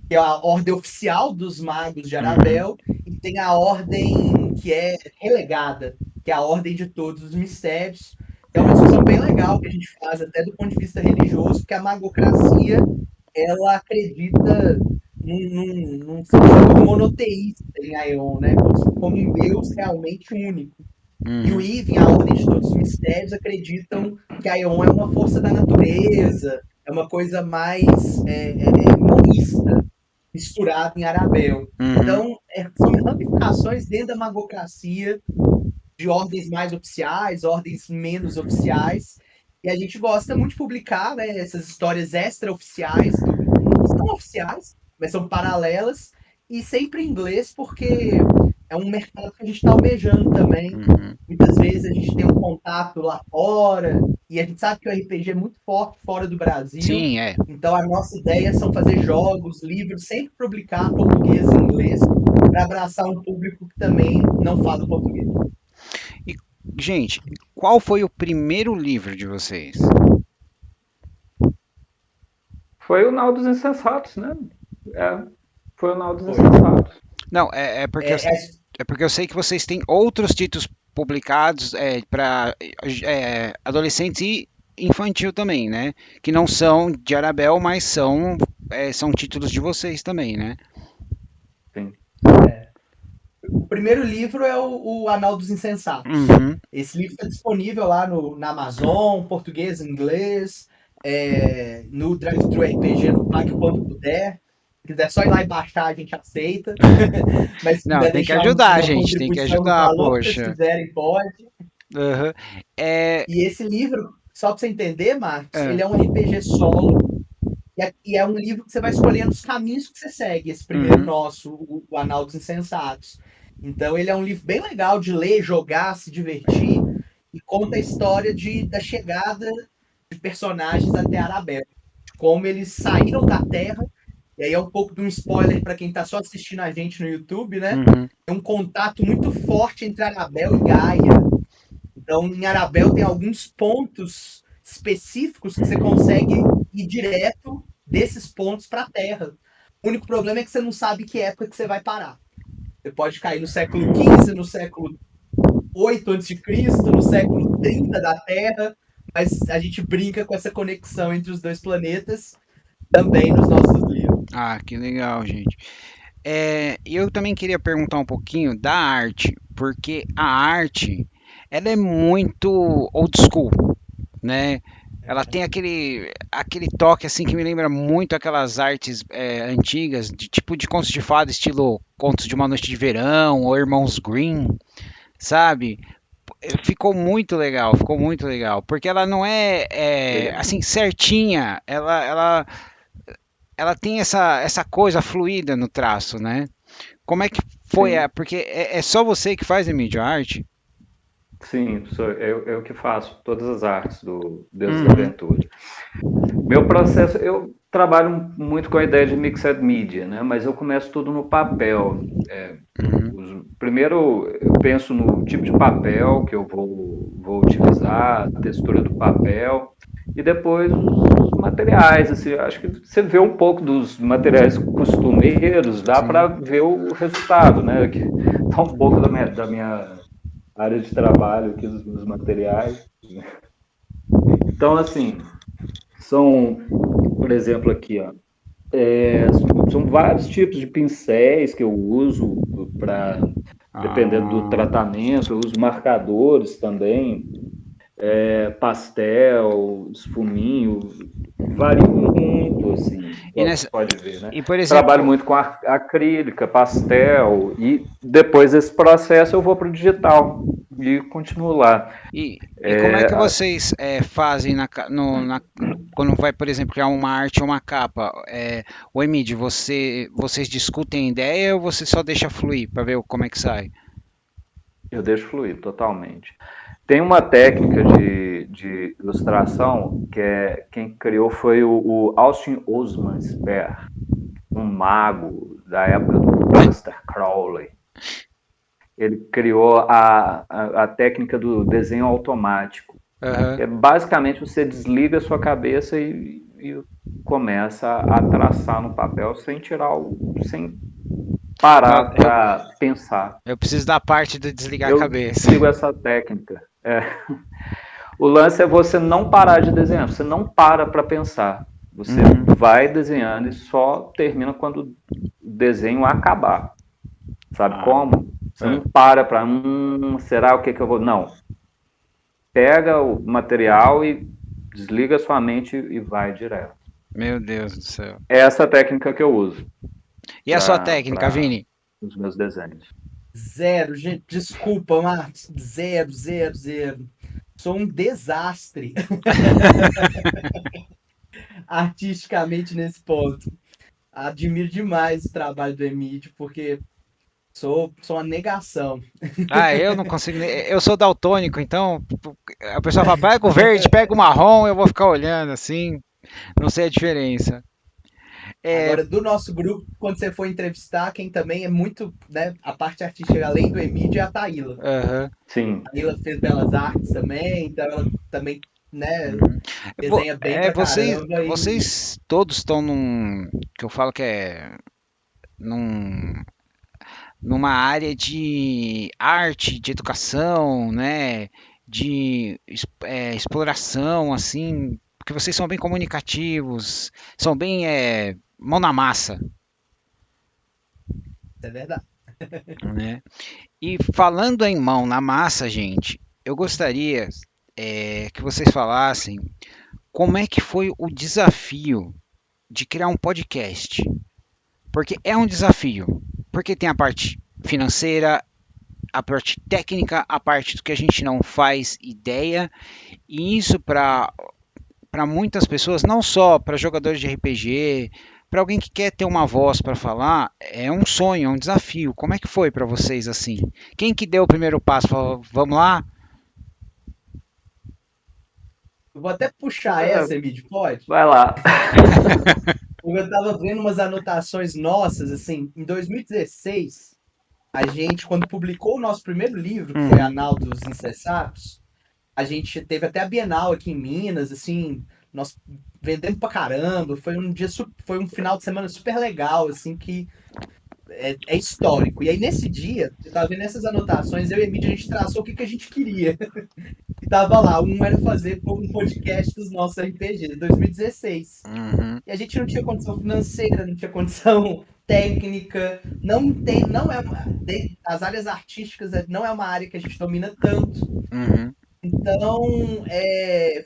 que é a ordem oficial dos magos de Uhum. Arabel, e tem a ordem que é relegada, que é a Ordem de Todos os Mistérios. É uma discussão bem legal que a gente faz, até do ponto de vista religioso, porque a magocracia ela acredita num sentido monoteísta em Aion, né? Como um Deus realmente único. E o Uhum. Even, a Ordem de Todos os Mistérios, acreditam que Aion é uma força da natureza, é uma coisa mais monista, misturada em Arabel. Uhum. Então, são ramificações dentro da magocracia, de ordens mais oficiais, ordens menos oficiais, e a gente gosta muito de publicar, né, essas histórias extra-oficiais, que são oficiais, mas são paralelas, e sempre em inglês, porque é um mercado que a gente está almejando também. Uhum. Muitas vezes a gente tem um contato lá fora, e a gente sabe que o RPG é muito forte fora do Brasil. Sim, é. Então a nossa ideia são fazer jogos, livros, sempre publicar português e inglês, para abraçar um público que também não fala português. Gente, qual foi o primeiro livro de vocês? Foi o Nau dos Insensatos, né? Foi o Nau dos Insensatos. Não, é porque eu sei que vocês têm outros títulos publicados para adolescentes e infantil também, né? Que não são de Arabel, mas são títulos de vocês também, né? Sim. O primeiro livro é o Anal dos Insensatos. Uhum. Esse livro está disponível lá na Amazon, português, inglês, no Drive-Thru RPG, no Pague Quando Puder. Se quiser só ir lá e baixar, a gente aceita. Mas se Não, quiser tem que deixar ajudar, uma gente, tem que contribuição no ajudar, valor que vocês poxa. quiserem, pode. Uhum. E esse livro, só para você entender, Marcos, ele é um RPG solo. E é um livro que você vai escolhendo os caminhos que você segue. Esse primeiro nosso, o Anal dos Insensatos. Então ele é um livro bem legal de ler, jogar, se divertir. E conta a história da chegada de personagens até Arabel. De como eles saíram da Terra. E aí é um pouco de um spoiler para quem está só assistindo a gente no YouTube, né? Uhum. É um contato muito forte entre Arabel e Gaia. Então, em Arabel tem alguns pontos específicos que você consegue ir direto desses pontos para a Terra. O único problema é que você não sabe que época que você vai parar. Você pode cair no século XV, no século 8 a.C., no século 30 da Terra, mas a gente brinca com essa conexão entre os dois planetas também nos nossos livros. Ah, que legal, gente. Eu também queria perguntar um pouquinho da arte, porque a arte, ela é muito old school, né? Ela tem aquele toque assim que me lembra muito aquelas artes antigas, de tipo de contos de fada, estilo Contos de uma Noite de Verão ou Irmãos Grimm, sabe? Ficou muito legal, porque ela não é assim certinha, ela tem essa coisa fluida no traço, né? Como é que foi? Sim. Porque é só você que faz, Emílio, a arte? Sim, eu que faço todas as artes do Deus da Aventura. Meu processo, eu trabalho muito com a ideia de mixed media, né? Mas eu começo tudo no papel. Primeiro, eu penso no tipo de papel que eu vou utilizar, a textura do papel, e depois os materiais. Assim, acho que você vê um pouco dos materiais costumeiros, dá para ver o resultado, né? Que tá um pouco da minha área de trabalho aqui dos materiais. Então, assim, são, por exemplo, aqui, ó, são vários tipos de pincéis que eu uso para, dependendo do tratamento, eu uso marcadores também, pastel, esfuminho, varia muito, assim, pode ver, né? E, por exemplo, trabalho muito com acrílica, pastel, e depois desse processo eu vou para o digital e continuo lá. E como é que vocês fazem quando vai, por exemplo, criar uma arte ou uma capa? O Emílio, vocês discutem a ideia ou você só deixa fluir para ver como é que sai? Eu deixo fluir totalmente. Tem uma técnica de ilustração que quem criou foi o Austin Osman Spare, um mago da época do Buster Crowley. Ele criou a técnica do desenho automático. Basicamente, você desliga a sua cabeça e começa a traçar no papel sem parar para pensar. Eu preciso da parte de desligar a cabeça. Eu sigo essa técnica. O lance é você não parar de desenhar, você não para pensar. Você vai desenhando e só termina quando o desenho acabar. Sabe como? Você não para será o que eu vou... Não. Pega o material e desliga sua mente e vai direto. Meu Deus do céu. É essa técnica que eu uso E a sua para técnica, Vini? os meus desenhos. Zero, gente. Desculpa, Marcos. Zero, zero, zero. Sou um desastre artisticamente nesse ponto. Admiro demais o trabalho do Emílio, porque sou uma negação. Ah, eu não consigo. Eu sou daltônico, então a pessoa fala, pega o verde, pega o marrom, eu vou ficar olhando assim, não sei a diferença. É, Agora, do nosso grupo, quando você for entrevistar, quem também é muito, né, a parte artística, além do Emílio, é a Taíla. aham. Sim. A Taíla fez Belas Artes também, então ela também, né, Uhum. desenha bem pra Vocês, caramba e vocês todos estão num, que eu falo que é num, numa área de arte, de educação, né, de exploração, assim, porque vocês são bem comunicativos, são bem mão na massa, é verdade. né? E falando em mão na massa, gente, eu gostaria que vocês falassem como é que foi o desafio de criar um podcast. Porque é um desafio. Porque tem a parte financeira, a parte técnica, a parte do que a gente não faz ideia. E isso para muitas pessoas, não só para jogadores de RPG, para alguém que quer ter uma voz para falar, é um sonho, é um desafio. Como é que foi para vocês assim? Quem que deu o primeiro passo? Falou, vamos lá? Eu vou até puxar essa, Emílio, pode? Vai lá. Porque eu tava vendo umas anotações nossas, assim, em 2016, a gente, quando publicou o nosso primeiro livro, que foi Uhum, Anal dos Incessatos, a gente teve até a Bienal aqui em Minas, assim, nós vendemos pra caramba, foi um final de semana super legal, assim, que é histórico. E aí, nesse dia, eu tava vendo essas anotações, eu e a Emília, a gente traçou o que a gente queria. E tava lá, um era fazer um podcast dos nossos RPG, de 2016. uhum, E a gente não tinha condição financeira, não tinha condição técnica, não tem, não é uma, as áreas artísticas não é uma área que a gente domina tanto. uhum, Então,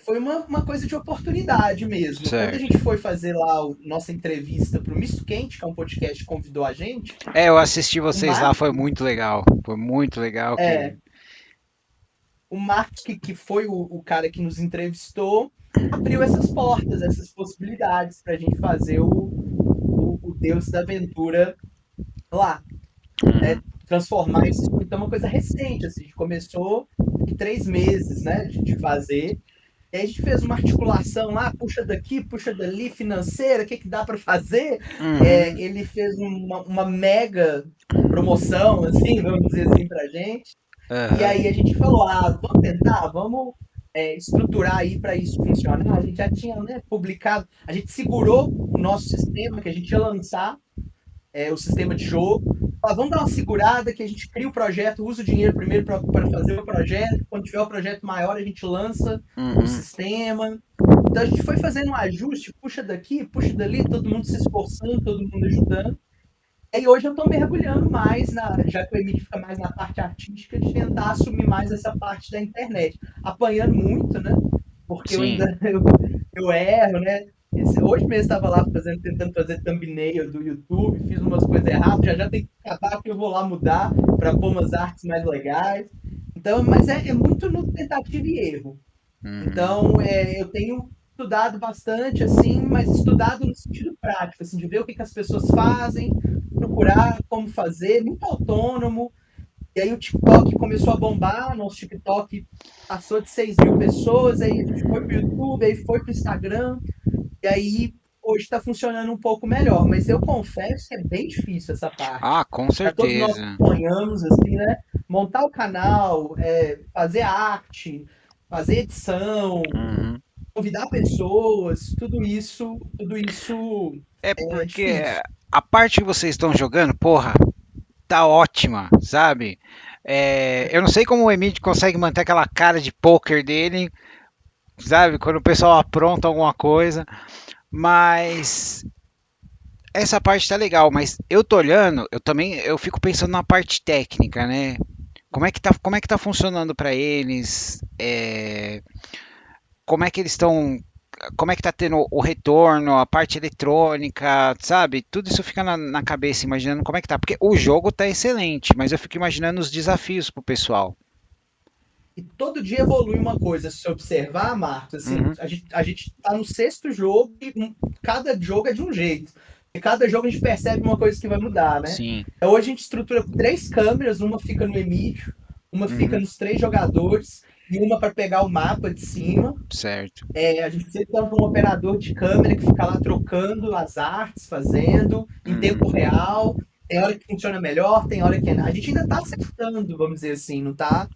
foi uma coisa de oportunidade mesmo. Quando a certo. gente foi fazer lá a nossa entrevista para o Misto Quente, que é um podcast que convidou a gente, Eu assisti o vocês lá, foi Marcos, muito legal. Foi muito legal que. é, o Marcos que foi o cara que nos entrevistou, abriu essas portas, essas possibilidades para a gente fazer o Deus da Aventura lá. Né, Uhum, transformar isso em uma coisa recente, assim, a gente começou em 3 meses, né, de fazer. E aí a gente fez uma articulação lá, puxa daqui, puxa dali, financeira, o que dá para fazer? uhum, Ele fez uma mega promoção, assim, vamos dizer assim, para gente. E aham, aí a gente falou, vamos tentar, vamos estruturar aí para isso funcionar. A gente já tinha, né, publicado, a gente segurou o nosso sistema que a gente ia lançar, o sistema de jogo. Vamos dar uma segurada que a gente cria o projeto, usa o dinheiro primeiro para fazer o projeto. Quando tiver o projeto maior, a gente lança o uhum. sistema. Então a gente foi fazendo um ajuste, puxa daqui, puxa dali, todo mundo se esforçando, todo mundo ajudando. E hoje eu estou mergulhando mais, já que o Emílio fica mais na parte artística, de tentar assumir mais essa parte da internet. Apanhando muito, né? Porque eu Sim. ainda eu erro, né? Hoje mesmo estava lá tentando fazer thumbnail do YouTube, fiz umas coisas erradas, já tem que acabar que eu vou lá mudar para pôr umas artes mais legais. Então, mas é muito no tentativa e erro. Uhum. Então, eu tenho estudado bastante, assim, mas estudado no sentido prático, assim, de ver o que as pessoas fazem, procurar como fazer, muito autônomo. E aí o TikTok começou a bombar, nosso TikTok passou de 6.000 pessoas, aí a gente foi pro YouTube, aí foi pro Instagram, e aí hoje está funcionando um pouco melhor, mas eu confesso que é bem difícil essa parte. Ah, com Para todos nós que certeza. sonhamos, assim, né? Montar o canal, fazer arte, fazer edição, Uhum. convidar pessoas, tudo isso É é porque difícil. a parte que vocês estão jogando, porra, tá ótima, sabe? Eu não sei como o Emílio consegue manter aquela cara de poker dele, sabe? Quando o pessoal apronta alguma coisa, mas essa parte tá legal, mas eu tô olhando, eu fico pensando na parte técnica, né? Como é que tá funcionando para eles? Como é que eles estão como é que tá tendo o retorno, a parte eletrônica, sabe? Tudo isso fica na cabeça, imaginando como é que tá. Porque o jogo tá excelente, mas eu fico imaginando os desafios pro pessoal. E todo dia evolui uma coisa, se você observar, Marcos, assim, Uhum. a gente tá no 6º jogo e cada jogo é de um jeito. E cada jogo a gente percebe uma coisa que vai mudar, né? Sim. Então, hoje a gente estrutura 3 câmeras, uma fica no Emílio, uma fica Uhum. nos 3 jogadores e uma para pegar o mapa de cima. Certo. A gente precisa ter um operador de câmera que fica lá trocando as artes, fazendo em tempo real. Tem hora que funciona melhor, tem hora que a gente ainda está acertando, vamos dizer assim, não tá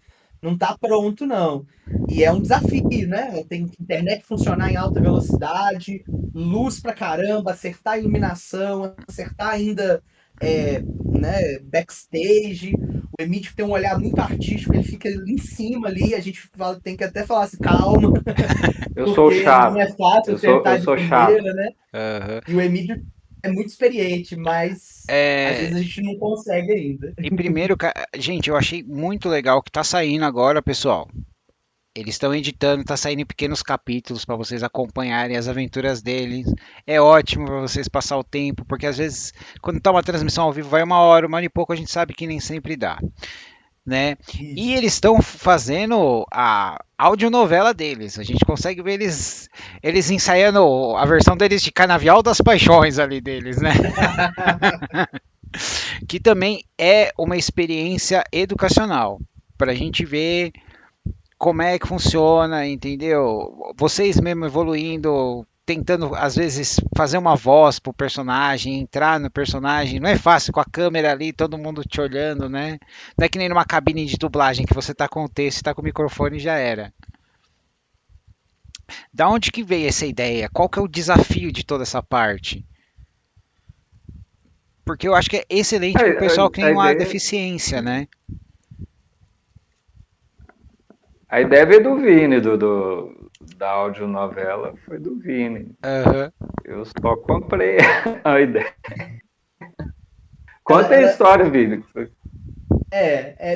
pronto não. E é um desafio, né? Tem internet funcionar em alta velocidade, luz pra caramba, acertar a iluminação, acertar ainda né, backstage. O Emílio tem um olhar muito artístico, ele fica em cima ali, a gente tem que até falar assim, calma, Eu sou porque não chato. é fácil Eu acertar de sou chato. primeira, né? Aham. E o Emílio é muito experiente, mas às É, vezes a gente não consegue ainda. e primeiro, gente, eu achei muito legal que tá saindo agora, pessoal. Eles estão editando, tá saindo em pequenos capítulos para vocês acompanharem as aventuras deles. É ótimo para vocês passar o tempo, porque às vezes, quando tá uma transmissão ao vivo, vai uma hora e pouco, a gente sabe que nem sempre dá, né? E Isso. eles estão fazendo a audionovela deles. A gente consegue ver eles ensaiando a versão deles de Canavial das Paixões ali deles, né? Que também é uma experiência educacional para a gente ver como é que funciona, entendeu? Vocês mesmo evoluindo, tentando às vezes fazer uma voz pro personagem, entrar no personagem, não é fácil com a câmera ali, todo mundo te olhando, né? Não é que nem numa cabine de dublagem que você tá com o texto, tá com o microfone e já era. Da onde que veio essa ideia? Qual que é o desafio de toda essa parte? Porque eu acho que é excelente pro pessoal que A tem uma ideia, deficiência, né? a ideia veio do Vini, da audionovela, foi do Vini. Aham. Eu só comprei a ideia. Ela, Conta a ela história, Vini. Você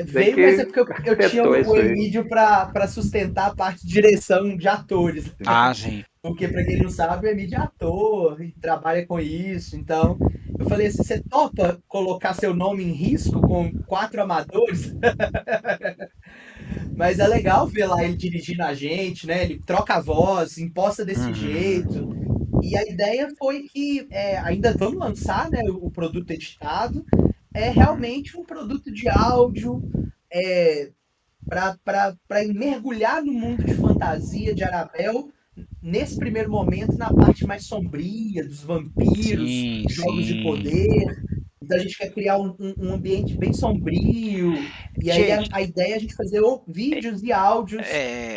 veio, mas é que porque eu tinha arquitetou o isso aí. Emílio para sustentar a parte de direção de atores. Ah, sim. Porque, para quem não sabe, o Emílio é ator e trabalha com isso. Então, eu falei assim: você topa colocar seu nome em risco com 4 amadores? Mas é legal ver lá ele dirigindo a gente, né? Ele troca a voz, imposta desse jeito. Uhum. E a ideia foi que ainda vamos lançar, né, o produto editado. É realmente um produto de áudio para mergulhar no mundo de fantasia de Arabel, nesse primeiro momento, na parte mais sombria, dos vampiros, Sim, jogos de sim. poder. Então a gente quer criar um ambiente bem sombrio. E aí Gente, a ideia é a gente fazer vídeos e áudios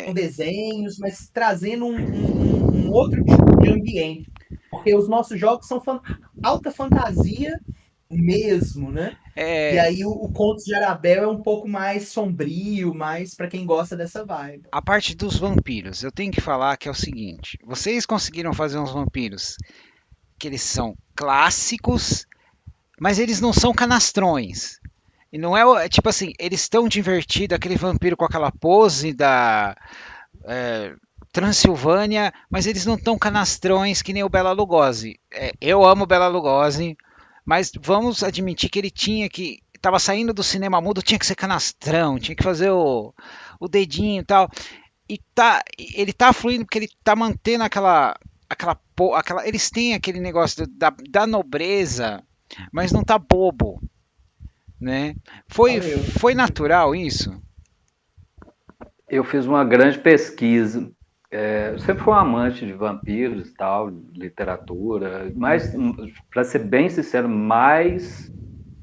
com é, desenhos, mas trazendo um outro tipo de ambiente. Porque os nossos jogos são alta fantasia mesmo, né? E é, aí o Contos de Arabel é um pouco mais sombrio, mais para quem gosta dessa vibe. a parte dos vampiros, eu tenho que falar que é o seguinte: vocês conseguiram fazer uns vampiros que eles são clássicos, mas eles não são canastrões. E não é, tipo assim, eles estão divertidos, aquele vampiro com aquela pose da Transilvânia, mas eles não estão canastrões que nem o Bela Lugosi. Eu amo o Bela Lugosi, mas vamos admitir que ele tinha que. Tava saindo do cinema mudo, tinha que ser canastrão, tinha que fazer o dedinho e tal. Ele tá fluindo porque ele tá mantendo eles têm aquele negócio da nobreza, mas não tá bobo, né? Valeu. Foi natural isso? Eu fiz uma grande pesquisa. Eu sempre fui um amante de vampiros e tal, literatura, mas, para ser bem sincero, mais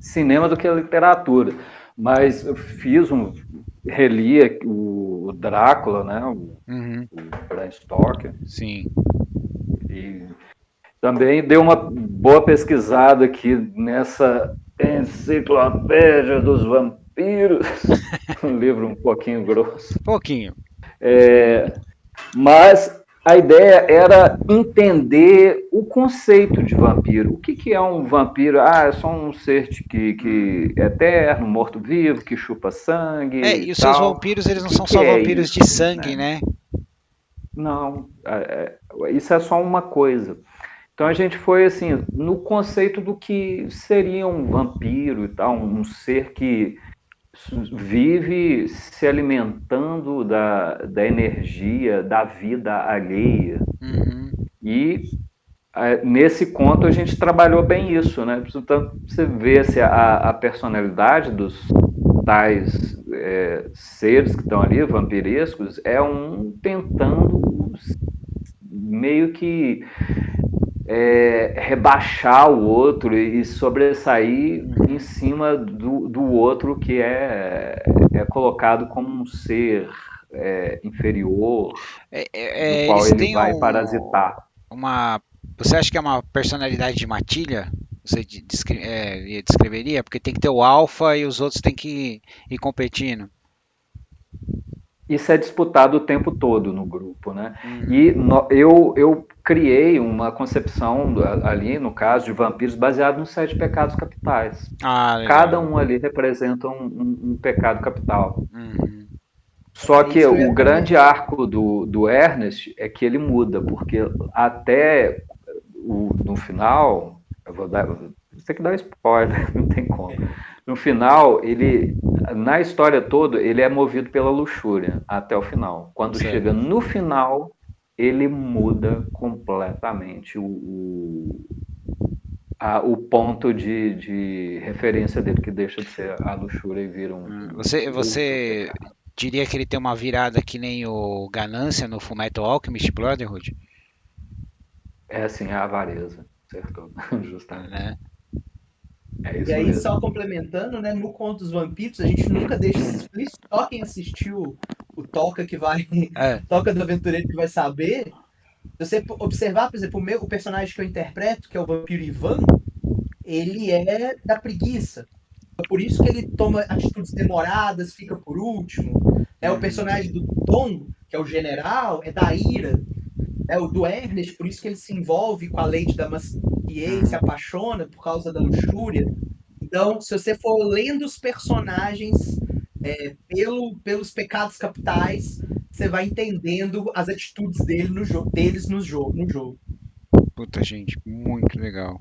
cinema do que literatura. Mas eu relia o Drácula, né, Uhum, o Bram Stoker, sim. e também dei uma boa pesquisada aqui nessa Enciclopédia dos Vampiros, um livro um pouquinho grosso. Pouquinho. Mas a ideia era entender o conceito de vampiro. O que é um vampiro? Ah, é só um ser que é eterno, morto-vivo, que chupa sangue É, e e os seus tal. vampiros, eles O não são que só é vampiros de isso, sangue, né? né? Não, isso é só uma coisa. Então a gente foi assim, no conceito do que seria um vampiro e tal, um ser que vive se alimentando da energia, da vida alheia. Uhum. E nesse conto a gente trabalhou bem isso, né? Portanto, você vê se a personalidade dos tais seres que estão ali, vampirescos, é um tentando meio que rebaixar o outro e sobressair em cima do outro que é colocado como um ser inferior, do qual Eles ele têm vai parasitar. uma. Você acha que é uma personalidade de matilha? Você descreveria? Porque tem que ter o alfa e os outros têm que ir competindo. Isso é disputado o tempo todo no grupo, né? Uhum. E eu criei uma concepção ali, no caso, de vampiros baseado nos 7 pecados capitais. Ah, Cada legal. um ali representa um pecado capital. Uhum. Só É que isso que eu o ia grande comentar. arco do Ernest é que ele muda, porque até no final, eu vou dar, você tem que dar spoiler, não tem como. No final, ele, na história toda, ele é movido pela luxúria até o final. Quando Certo. chega no final, ele muda completamente o ponto de referência dele, que deixa de ser a luxúria e vira um outro Você pecado. diria que ele tem uma virada que nem o Ganância no Fullmetal Alchemist Brotherhood? É assim, a avareza, acertou, justamente. Né? É E isso aí, mesmo. só complementando, né? No Conto dos Vampiros, a gente nunca deixa explícito. Só quem assistiu o Toca que vai. É. Toca do Aventureiro que vai saber. Se você observar, por exemplo, o personagem que eu interpreto, que é o vampiro Ivan, ele é da preguiça. É por isso que ele toma atitudes demoradas, fica por último. O personagem do Tom, que é o general, é da ira. O do Ernest, por isso que ele se envolve com a Lady da Masquier, se apaixona por causa da luxúria. Então, se você for lendo os personagens pelos pecados capitais, você vai entendendo as atitudes deles no jogo. Puta, gente, muito legal.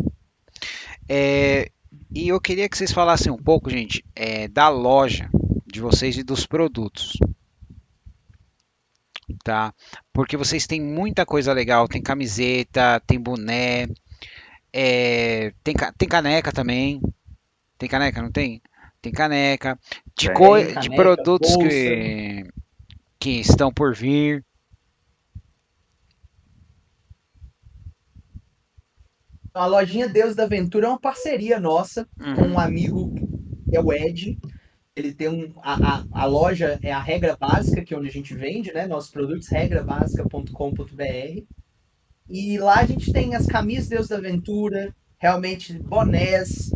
E eu queria que vocês falassem um pouco, gente, da loja de vocês e dos produtos, tá? Porque vocês têm muita coisa legal, tem camiseta, tem boné, tem caneca também. Tem caneca, não tem? Tem caneca. Tem De caneca, produtos bolsa. que estão por vir. A lojinha Deus da Aventura é uma parceria nossa com um Uhum. amigo que é o Ed. Ele tem a loja é a Regra Básica, que é onde a gente vende, né? Nossos produtos, regrabásica.com.br. E lá a gente tem as camisas Deus da Aventura, realmente bonés,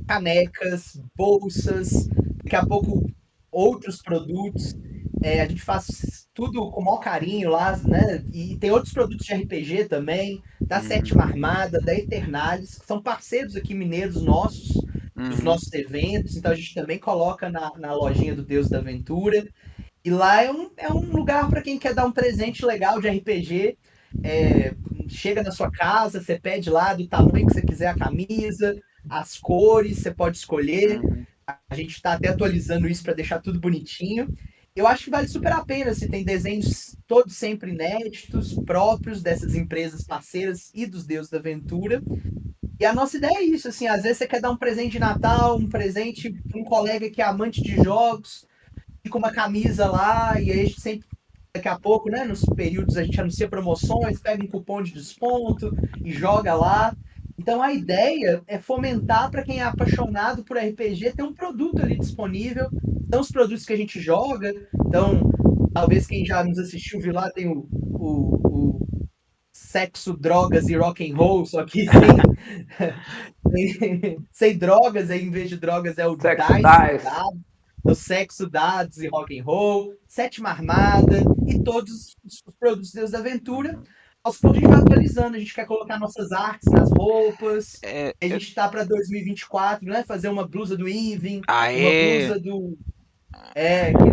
canecas, bolsas, daqui a pouco outros produtos. A gente faz tudo com o maior carinho lá, né? E tem outros produtos de RPG também, da Sétima Uhum. Armada, da Eternalis, que são parceiros aqui mineiros nossos, dos Uhum. nossos eventos, então a gente também coloca na lojinha do Deus da Aventura. E lá é um lugar para quem quer dar um presente legal de RPG. Chega na sua casa, você pede lá do tamanho que você quiser a camisa, as cores, você pode escolher. Uhum. A gente está até atualizando isso para deixar tudo bonitinho. Eu acho que vale super a pena se tem desenhos todos sempre inéditos, próprios dessas empresas parceiras e dos deuses da aventura. E a nossa ideia é isso, assim, às vezes você quer dar um presente de Natal, um presente para um colega que é amante de jogos, fica uma camisa lá, e aí a gente sempre, daqui a pouco, né, nos períodos a gente anuncia promoções, pega um cupom de desconto e joga lá. Então a ideia é fomentar para quem é apaixonado por RPG ter um produto ali disponível. São os produtos que a gente joga. Então, talvez quem já nos assistiu viu lá, tem o sexo, drogas e rock and roll, só que sem drogas, aí em vez de drogas é o Sexo dice, Dice. o sexo, dados e rock and roll, Sétima Armada e todos os produtos Deus da Aventura. Aos poucos a gente vai atualizando, a gente quer colocar nossas artes nas roupas. É, A eu- gente tá para 2024, né? Fazer uma blusa do Even, uma Aê! blusa do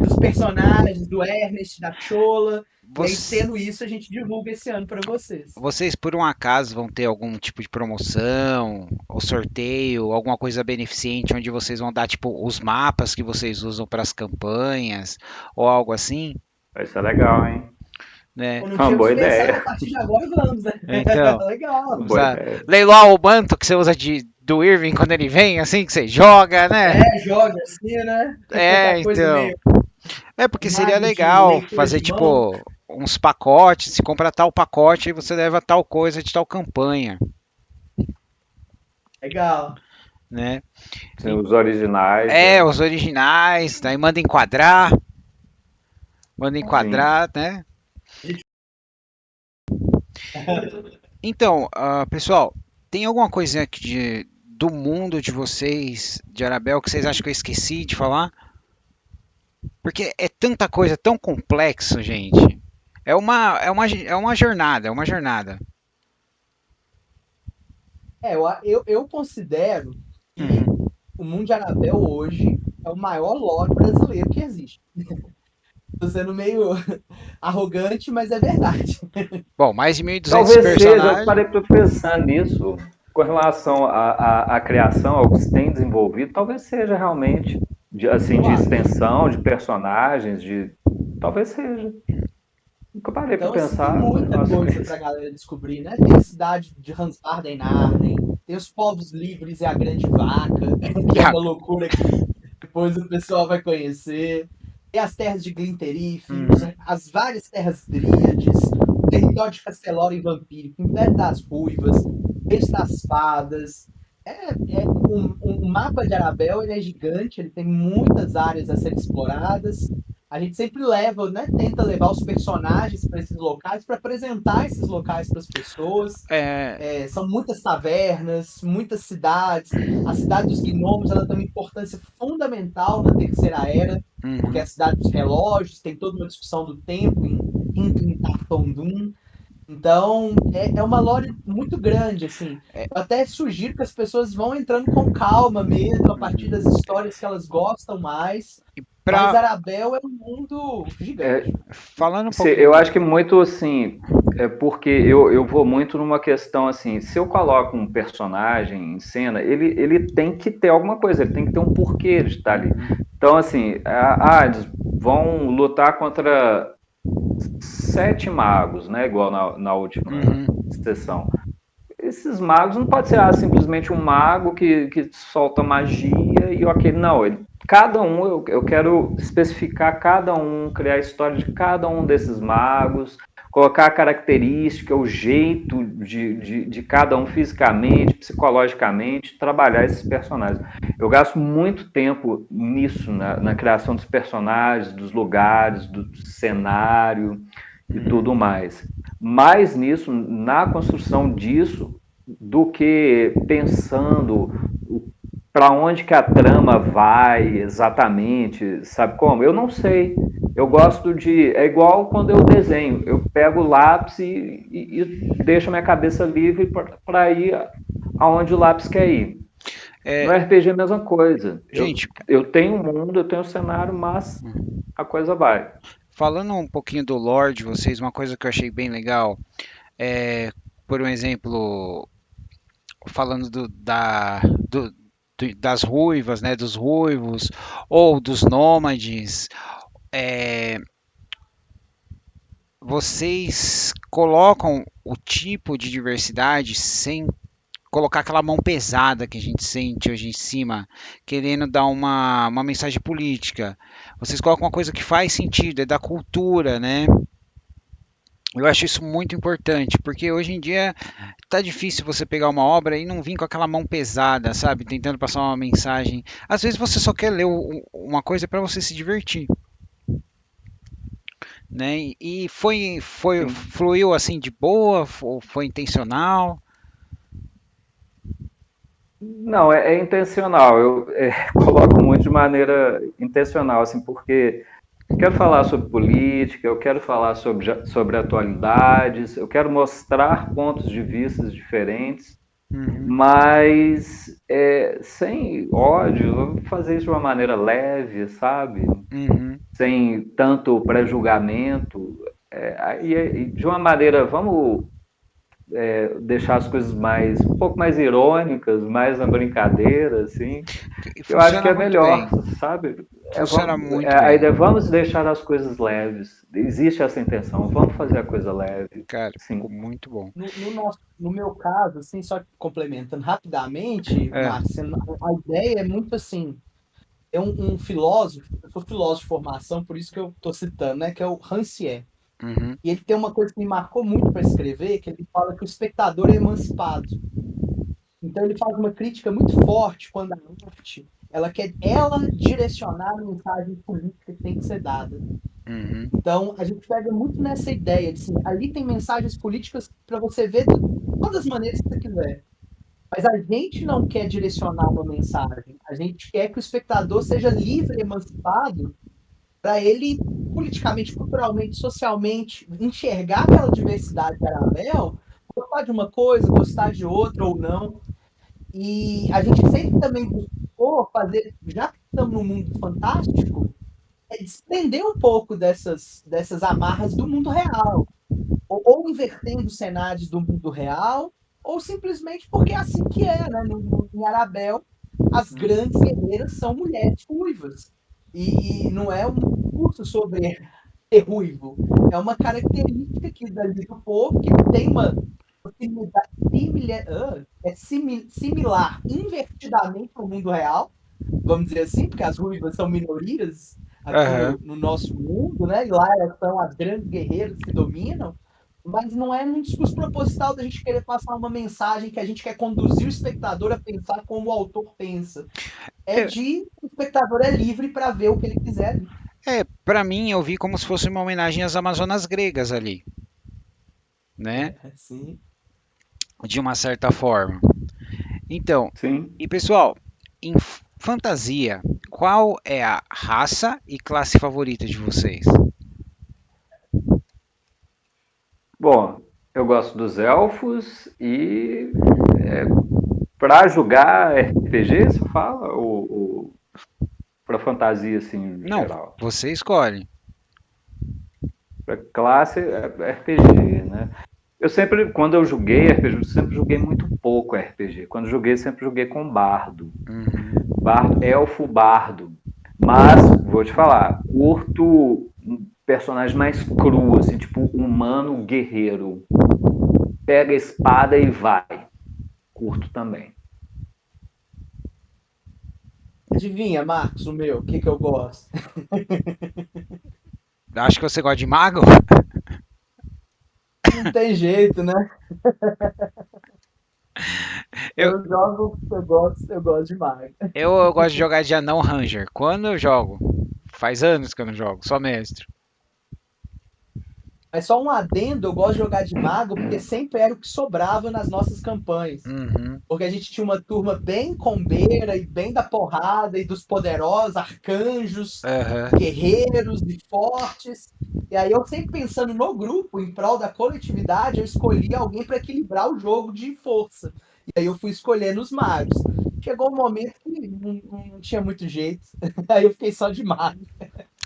Dos personagens, do Ernest, da Chola. E aí, Você- tendo isso, a gente divulga esse ano para vocês. Vocês, por um acaso, vão ter algum tipo de promoção, ou sorteio, alguma coisa beneficente, onde vocês vão dar, tipo, os mapas que vocês usam para as campanhas, ou algo assim, Isso é legal, hein? né? Ou não Uma tínhamos boa pensado, ideia. a partir de agora vamos, né? Então, Legal. Boa sabe, ideia. leiloar o manto que você usa do Irving quando ele vem, assim, que você joga, né? Joga assim, né? É, Aquela coisa então. meio É porque seria mago de legal leitura fazer, de mão. tipo, uns pacotes, se compra tal pacote, aí você leva tal coisa de tal campanha, Legal. né? Sim, os originais, É, os originais, daí manda sim. enquadrar, né? Então, pessoal, tem alguma coisinha aqui do mundo de vocês, de Arabel, que vocês acham que eu esqueci de falar? Porque é tanta coisa, tão complexo, gente. É uma jornada, é uma jornada. Eu considero que Uhum. o Mundo de Anabel hoje é o maior lore brasileiro que existe. Tô sendo meio arrogante, mas é verdade. Bom, mais de 1.200 Talvez seja, eu personagens. parei para pensar nisso com relação à criação, ao que se tem desenvolvido, talvez seja realmente assim, Eu de acho. extensão, de personagens, talvez seja. Nunca parei para Então, assim, tem pensar, mas muita nossa, coisa pra galera descobrir, né? Tem a cidade de Hansarden Arden, tem os povos livres e a grande vaca, que é uma loucura que depois o pessoal vai conhecer. Tem as terras de Glinteriff, Uhum. as várias terras dríades, o território de Castelora e Vampírico, o Império das Ruivas, Beijo das Fadas. O mapa de Arabel ele é gigante, ele tem muitas áreas a serem exploradas. A gente sempre leva, né, tenta levar os personagens para esses locais, para apresentar esses locais para as pessoas. É, São muitas tavernas, muitas cidades. A cidade dos gnomos ela tem uma importância fundamental na Terceira Era, porque é uhum. a cidade dos relógios, tem toda uma discussão do tempo em Hinklin Tartondum. Então, é uma lore muito grande, assim. Eu até sugiro que as pessoas vão entrando com calma mesmo, a partir das histórias que elas gostam mais. Mas Pra, Arabel é um mundo é, gigante. falando um eu pouquinho. acho que muito assim, é porque eu vou muito numa questão assim, se eu coloco um personagem em cena, ele tem que ter alguma coisa, ele tem que ter um porquê de estar ali. Uhum. Então, assim, eles vão lutar contra 7 magos, né? Igual na última Uhum. sessão. Esses magos não pode ser simplesmente um mago que solta magia e ok. Não, cada um, eu quero especificar cada um, criar a história de cada um desses magos, colocar a característica, o jeito de cada um fisicamente, psicologicamente, trabalhar esses personagens. Eu gasto muito tempo nisso, na criação dos personagens, dos lugares, do cenário e tudo mais. Mais nisso, na construção disso, do que pensando para onde que a trama vai exatamente, sabe como? Eu não sei. Eu gosto de. É igual quando eu desenho. Eu pego o lápis e deixo a minha cabeça livre para ir aonde o lápis quer ir. No É, RPG é a mesma coisa. gente, Eu tenho um mundo, eu tenho um cenário, mas a coisa vai. falando um pouquinho do lore de vocês, uma coisa que eu achei bem legal é, por um exemplo, falando das ruivas, né, dos ruivos, ou dos nômades, é, vocês colocam o tipo de diversidade sem colocar aquela mão pesada que a gente sente hoje em cima, querendo dar uma mensagem política. Vocês colocam uma coisa que faz sentido, é da cultura, né? Eu acho isso muito importante, porque hoje em dia tá difícil você pegar uma obra e não vir com aquela mão pesada, sabe? Tentando passar uma mensagem. Às vezes você só quer ler uma coisa para você se divertir, né? E Sim. fluiu assim de boa, foi intencional. Não, é intencional. Eu coloco muito de maneira intencional, assim, porque eu quero falar sobre política, eu quero falar sobre atualidades, eu quero mostrar pontos de vista diferentes Uhum, mas sem ódio, vamos fazer isso de uma maneira leve, sabe? uhum. Sem tanto pré-julgamento, e de uma maneira, vamos deixar as coisas um pouco mais irônicas, mais na brincadeira, assim. E Eu acho que funciona é muito melhor, bem. sabe? Funciona muito A bem. ideia, vamos deixar as coisas leves. Existe essa intenção, vamos fazer a coisa leve. Cara, ficou Sim, muito bom. No meu caso, assim, só complementando rapidamente, É. Marcelo, a ideia é muito assim. É um filósofo, eu sou filósofo de formação, por isso que eu estou citando, né? Que é o Rancière. Uhum, E ele tem uma coisa que me marcou muito para escrever, que ele fala que o espectador é emancipado. Então ele faz uma crítica muito forte quando a arte ela quer ela direcionar a mensagem política que tem que ser dada. uhum. Então a gente pega muito nessa ideia de assim, ali tem mensagens políticas para você ver de todas as maneiras que você quiser. Mas a gente não quer direcionar uma mensagem. A gente quer que o espectador seja livre e emancipado para ele politicamente, culturalmente, socialmente enxergar aquela diversidade de Arabel, gostar de uma coisa, gostar de outra ou não. E a gente sempre também buscou fazer, já que estamos num mundo fantástico, desprender um pouco dessas amarras do mundo real. Ou invertendo cenários do mundo real, ou simplesmente porque é assim que é, né? Em Arabel, as grandes guerreiras são mulheres ruivas. E não é um discurso sobre ser ruivo. É uma característica aqui dali do povo que tem uma similar invertidamente ao mundo real, vamos dizer assim, porque as ruivas são minorias aqui Aham. no nosso mundo, né? E lá elas são as grandes guerreiras que dominam, mas não é um discurso proposital da gente querer passar uma mensagem que a gente quer conduzir o espectador a pensar como o autor pensa. É É, de o espectador é livre para ver o que ele quiser. para mim eu vi como se fosse uma homenagem às Amazonas gregas ali, né? Sim. De uma certa forma. Então, sim. e pessoal, em fantasia, qual é a raça e classe favorita de vocês? Bom, eu gosto dos elfos e para jogar RPG, você fala? Ou para fantasia, assim, em Não, geral? você escolhe. Para classe, RPG, né? Eu sempre, quando eu joguei RPG, eu sempre joguei muito pouco RPG. Quando joguei, sempre joguei com bardo. Uhum. Bardo, elfo bardo. Mas, vou te falar, curto um personagem mais cru, assim, tipo humano guerreiro. Pega a espada e vai. Curto também. Adivinha, Marcos, o meu, o que eu gosto? Acho que você gosta de mago? Não tem jeito, né? Eu, Eu gosto de Mario. eu gosto de jogar de anão ranger. Quando eu jogo? Faz anos que eu não jogo, só mestre. Mas só um adendo, eu gosto de jogar de mago porque sempre era o que sobrava nas nossas campanhas. Uhum. Porque a gente tinha uma turma bem combeira e bem da porrada e dos poderosos, arcanjos, Aham. e guerreiros e fortes. E aí eu sempre pensando no grupo, em prol da coletividade, eu escolhi alguém para equilibrar o jogo de força. E aí eu fui escolhendo os magos. Chegou um momento que não tinha muito jeito. Aí eu fiquei só de mago.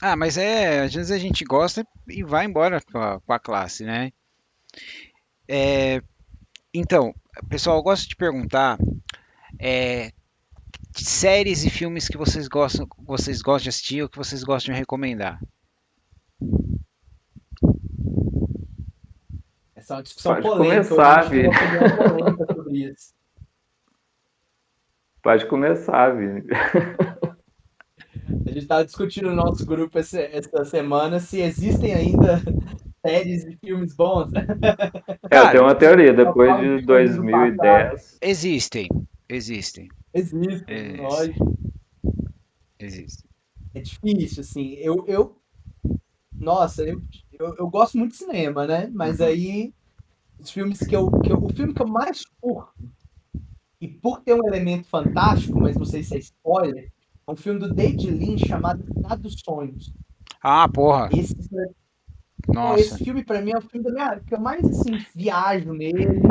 Ah, mas às vezes a gente gosta e vai embora com a classe, né? Então, pessoal, eu gosto de perguntar é, séries e filmes que vocês gostam de assistir ou que vocês gostam de recomendar. Essa é uma discussão Pode polêmica. Hoje a começar, gente tem Vini. uma opinião polêmica sobre isso. Pode começar, Vini. A gente estava discutindo no nosso grupo essa semana se existem ainda séries e filmes bons. Eu tenho Cara, uma teoria. Só Depois falo de de coisas do passado. 2010, existem, existem, Existem, existem, lógico. existem. É difícil, assim. Nossa, eu gosto muito de cinema, né? Mas uhum. aí, os filmes o filme que eu mais curto, e por ter um elemento fantástico, mas não sei se é spoiler, é um filme do David Lynch chamado Cidade dos Sonhos. Ah, porra, Esse Pô, nossa. esse filme, pra mim, é o filme que eu mais, assim, viajo nele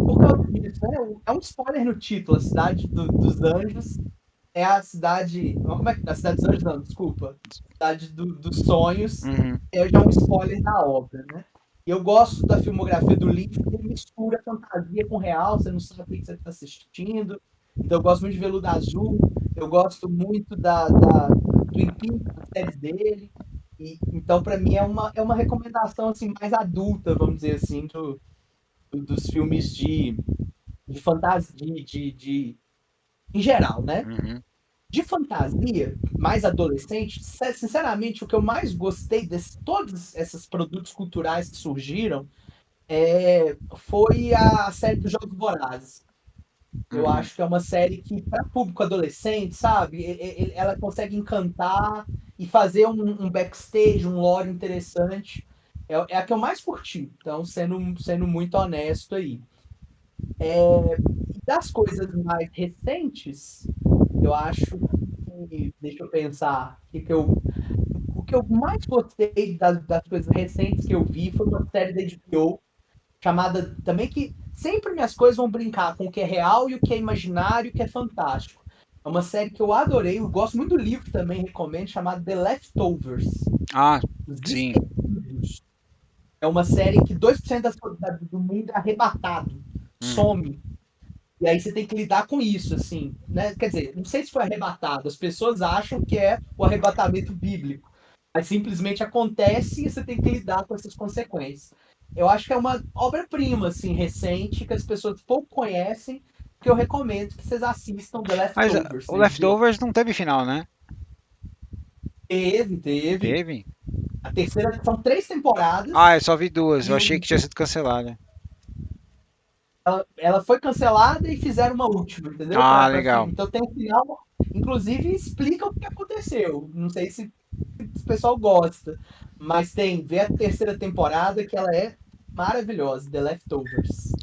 por causa disso. né? É um spoiler no título, a Cidade dos Anjos é a cidade... Como é que... A Cidade dos Anjos não, desculpa. Cidade dos Sonhos Uhum. é já um spoiler da obra, né? E eu gosto da filmografia do Lynch, porque ele mistura fantasia com real, você não sabe o que você está assistindo. Então eu gosto muito de Veludo Azul, eu gosto muito do Twin Peaks, das séries dele. Então, para mim, é uma recomendação assim, mais adulta, vamos dizer assim, dos filmes de fantasia, em geral, né? Uhum. De fantasia, mais adolescente, sinceramente, o que eu mais gostei de todos esses produtos culturais que surgiram foi a série dos Jogos Vorazes. Eu acho que é uma série que, para público adolescente, sabe, ela consegue encantar e fazer um backstage, um lore interessante. É a que eu mais curti, então, sendo muito honesto aí. Das coisas mais recentes, eu acho que, deixa eu pensar, o que eu mais gostei das coisas recentes que eu vi foi uma série da HBO chamada também que sempre minhas coisas vão brincar com o que é real e o que é imaginário e o que é fantástico. É uma série que eu adorei, eu gosto muito do livro também, recomendo, chamado The Leftovers. Ah, Os sim. Despedidos. É uma série que 2% das sociedades do mundo é arrebatado, some. E aí você tem que lidar com isso, assim, né? Quer dizer, não sei se foi arrebatado, as pessoas acham que é o arrebatamento bíblico, mas simplesmente acontece e você tem que lidar com essas consequências. Eu acho que é uma obra-prima, assim, recente, que as pessoas pouco conhecem, que eu recomendo que vocês assistam The Mas Leftovers. o Leftovers não teve final, né? Teve. Teve? A terceira, são 3 temporadas. Ah, eu só vi 2. Eu E achei que tinha sido cancelada. ela foi cancelada e fizeram uma última, entendeu? Ah, legal. Então tem um final, inclusive explica o que aconteceu. Não sei se o pessoal gosta, mas vê a terceira temporada que ela é maravilhosa, The Leftovers.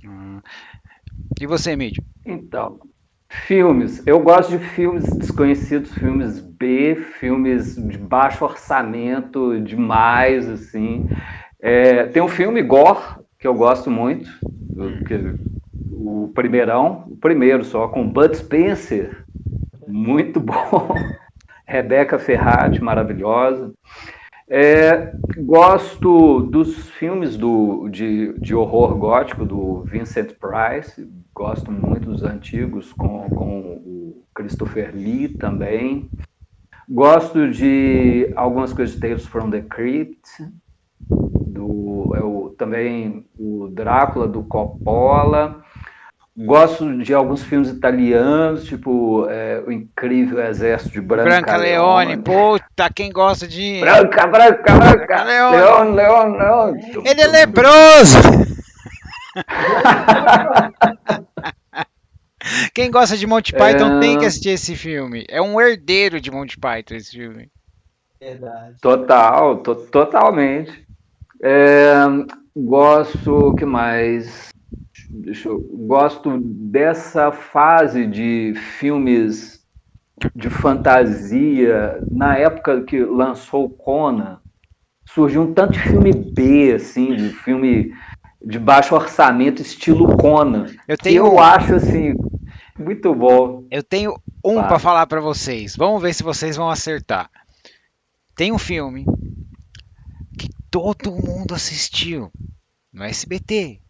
E você, Mídio? Então, filmes. Eu gosto de filmes desconhecidos, filmes B, filmes de baixo orçamento, demais, assim. Tem um filme Gore, que eu gosto muito, o primeiro só, com Bud Spencer, muito bom. Rebeca Ferrati, maravilhosa. Gosto dos filmes de horror gótico do Vincent Price, gosto muito dos antigos, com o Christopher Lee também. Gosto de algumas coisas de Tales from the Crypt, também o Drácula do Coppola. Gosto de alguns filmes italianos, tipo O Incrível Exército de Branca Leone. Puta, quem gosta de... Branca Leone. Leone. Ele é leproso! Quem gosta de Monty Python tem que assistir esse filme. É um herdeiro de Monty Python esse filme. Verdade. Totalmente. Gosto, o que mais? Gosto dessa fase de filmes de fantasia. Na época que lançou o Conan, surgiu um tanto de filme B, assim, de filme de baixo orçamento, estilo Conan. Eu acho, assim, muito bom. Eu tenho para falar para vocês. Vamos ver se vocês vão acertar. Tem um filme que todo mundo assistiu no SBT.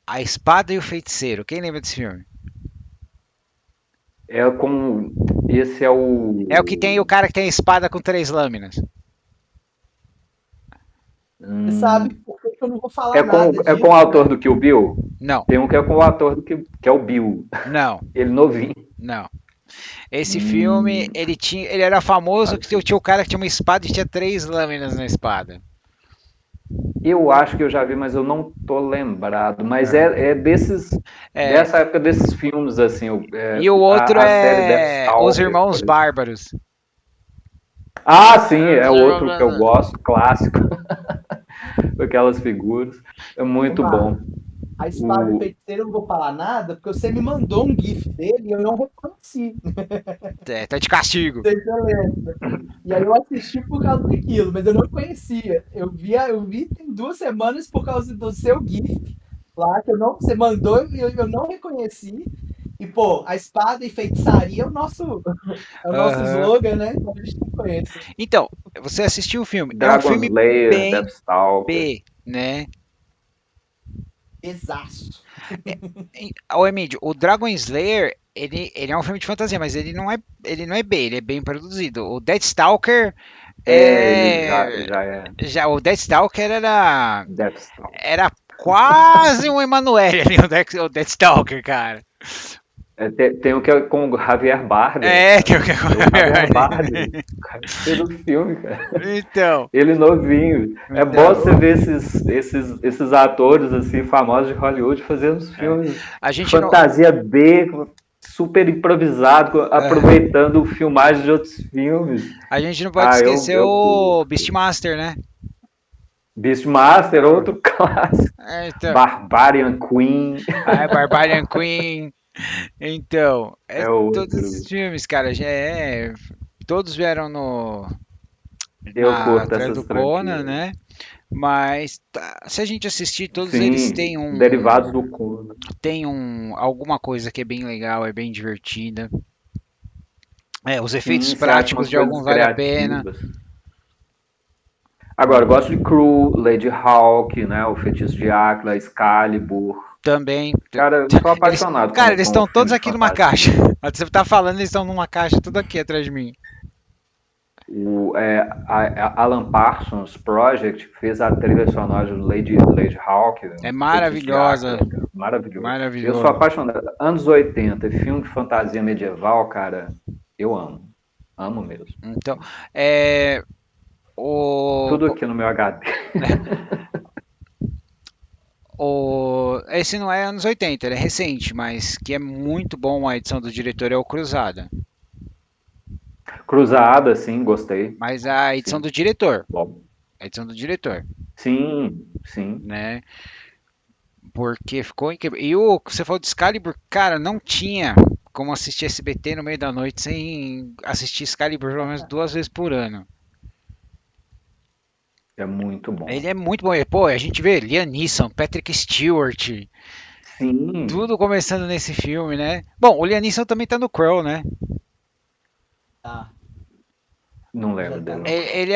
A Espada e o Feiticeiro. Quem lembra desse filme? Esse é o... É o que tem o cara que tem a espada com 3 lâminas. Você sabe por que eu não vou falar nada disso? É com o autor do Kill Bill? Não. Tem um que é com o ator que é o Bill. Não. Ele novinho. Não. Esse filme, ele era famoso que tinha o cara que tinha uma espada e tinha 3 lâminas na espada. Eu acho que eu já vi, mas eu não tô lembrado. Mas dessa época desses filmes, assim. E o outro Os Irmãos Bárbaros. Ah, sim, é outro que eu gosto, clássico. Com aquelas figuras. É muito bom. A Espada do Feiticeiro eu não vou falar nada, porque você me mandou um GIF dele e eu não reconheci. Tá de castigo. E aí eu assisti por causa daquilo, mas eu não conhecia. Eu vi tem 2 semanas por causa do seu GIF lá que você mandou e eu não reconheci. E, pô, a espada e feitiçaria é o nosso Aham. slogan, né? Então a gente não conhece. Então, você assistiu o filme? É um Dragon filme Slayer, bem Deathstalker. B, né? Exato. Ô, Emílio, o Dragon Slayer, ele é um filme de fantasia, mas ele não é B, ele é bem produzido. O Deathstalker Ele já é o Deathstalker Deathstalker. era quase um Emanuele ali, o Deathstalker, cara. Tem o que é com o Javier Bardem. Que eu quero. O Javier Bardem. O cara fez o filme, cara. Então, Ele novinho. É bom você ver esses atores assim, famosos de Hollywood fazendo os filmes a gente fantasia B, super improvisado, aproveitando filmagens de outros filmes. a gente não pode esquecer o Beastmaster, né? Beastmaster, outro clássico. Então, Barbarian Queen. Barbarian Queen. Então, todos outro. esses filmes, cara, todos vieram Eu curto atrás essas do Conan, franquias. né? Mas se a gente assistir, todos Sim, eles têm derivados do Conan. alguma coisa que é bem legal, é bem divertida. Os Sim, efeitos você acha práticos umas de coisas alguns vale a pena. criativas. Agora, eu gosto de Crew, Lady Hawk, né? O Feitiço de Áquila, Excalibur. Também. Cara, eu sou apaixonado Cara, com eles estão filme todos de aqui numa fantasia. caixa. Você tá falando, eles estão numa caixa, tudo aqui atrás de mim. A Alan Parsons Project fez a trilha sonora de Lady Hawk. É maravilhosa. Feitiço de Áquila. Maravilhoso. Maravilhoso. Eu sou apaixonado. Anos 80, filme de fantasia medieval, cara, eu amo. Amo mesmo. Então, Tudo aqui no meu HD. Esse não é anos 80, ele é recente, mas que é muito bom a edição do diretor é o Cruzada. Cruzada, sim, gostei. Mas a edição Sim. do diretor. Bom. A edição do diretor, Sim, sim. né? Porque ficou incrível. E você falou de Excalibur, cara, não tinha como assistir SBT no meio da noite sem assistir Excalibur pelo menos 2 vezes por ano. É muito bom. Ele é muito bom. Pô, a gente vê Liam Neeson, Patrick Stewart, Sim. tudo começando nesse filme, né? Bom, o Liam Neeson também tá no Crow, né? Tá. Não lembro dele. Ele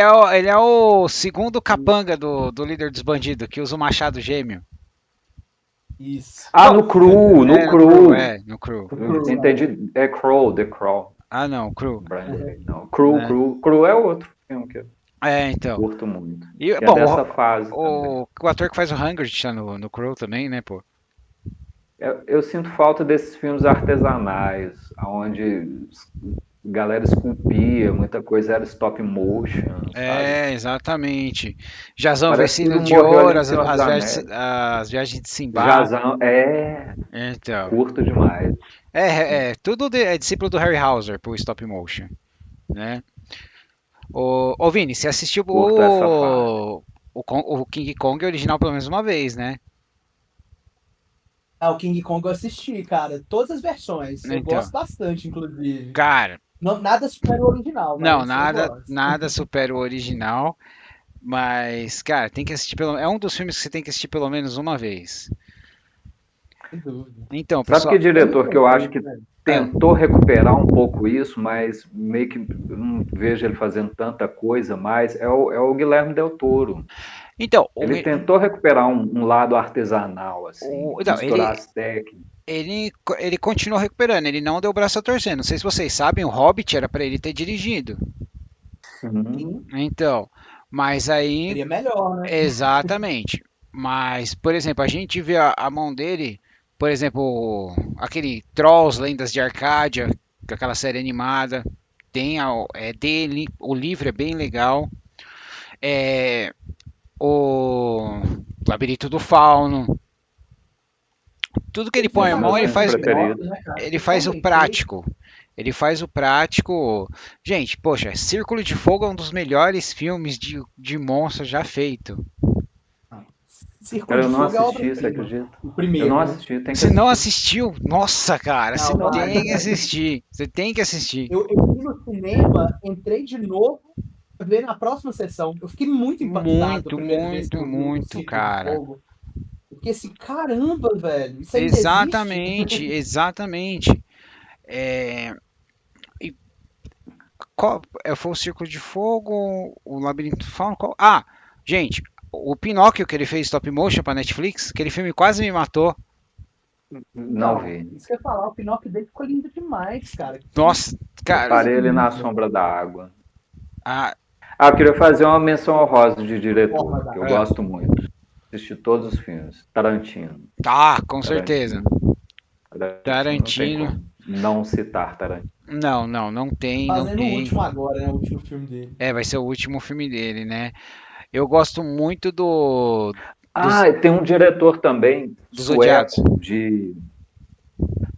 é o segundo capanga do líder dos bandidos, que usa o machado gêmeo. Isso. No Crew, no Crew. No Crew. Entendi. É Crow, The Crow. Ah, não, Crew. Não. Crew é outro filme que eu Então. curto muito. E, Que bom, é dessa fase o ator que faz o Hagrid tá no Crow também, né, pô? Eu sinto falta desses filmes artesanais, onde a galera esculpia, muita coisa era stop motion, sabe? Exatamente. Jazão Parece que Vecino tudo de morreu ali Ouro, em Senhor dos Anéis. as viagens de Simba. Jazão, Então. curto demais. Tudo é discípulo do Harryhauser pro stop motion, né? Ô Vini, você assistiu Curto essa fase. o King Kong original pelo menos uma vez, né? O King Kong eu assisti, cara. Todas as versões. Eu Então. gosto bastante, inclusive. Cara, Nada supera o original. não, mas eu nada, gosto. nada supera o original, mas, cara, tem que assistir é um dos filmes que você tem que assistir pelo menos uma vez. Sem dúvida. Então, Sabe pessoal, que diretor que eu acho que tentou recuperar um pouco isso, mas meio que não vejo ele fazendo tanta coisa mais, é o Guilherme Del Toro. então, Ele tentou recuperar um lado artesanal, assim, Então, misturar as técnicas. ele continuou recuperando, ele não deu o braço a torcer. Não sei se vocês sabem, o Hobbit era pra ele ter dirigido. Sim. Então, mas aí, Seria melhor, né? exatamente. Mas, por exemplo, a gente vê a mão dele, por exemplo, aquele Trolls, Lendas de Arcádia, aquela série animada, é dele, o livro é bem legal. O Labirinto do Fauno. Tudo que ele põe a mão, ele faz o prático. Ele faz o prático. Gente, poxa, Círculo de Fogo é um dos melhores filmes de monstro já feito. Círculo Cara, eu de não Fogo é assisti, você obra-prima. acredita? O primeiro. Eu não assisti, tem que Você não assistir. assistiu? Nossa, cara, Não, você não tem assisti. que assistir. Você tem que assistir. Eu fui no cinema, entrei de novo pra ver na próxima sessão. Eu fiquei muito impactado. Muito, cara. Eu fiquei assim, caramba, velho, isso ainda existe? Exatamente. E foi o Círculo de Fogo, o Labirinto do Fauno. Gente, o Pinóquio que ele fez stop motion pra Netflix, aquele filme quase me matou. Não Então, vi. isso que eu ia falar, o Pinóquio dele ficou lindo demais, cara. Nossa, Eu cara. parei ele na sombra da água. Ah, Eu queria fazer uma menção honrosa de diretor, Porra, que eu é. gosto muito. Assisti todos os filmes. Tarantino. Com certeza. Não tem Tarantino. como não citar Tarantino. Não tem, não fazendo o tem. último agora, né? O último filme dele. Vai ser o último filme dele, né? Eu gosto muito dos E tem um diretor também, Odiados. um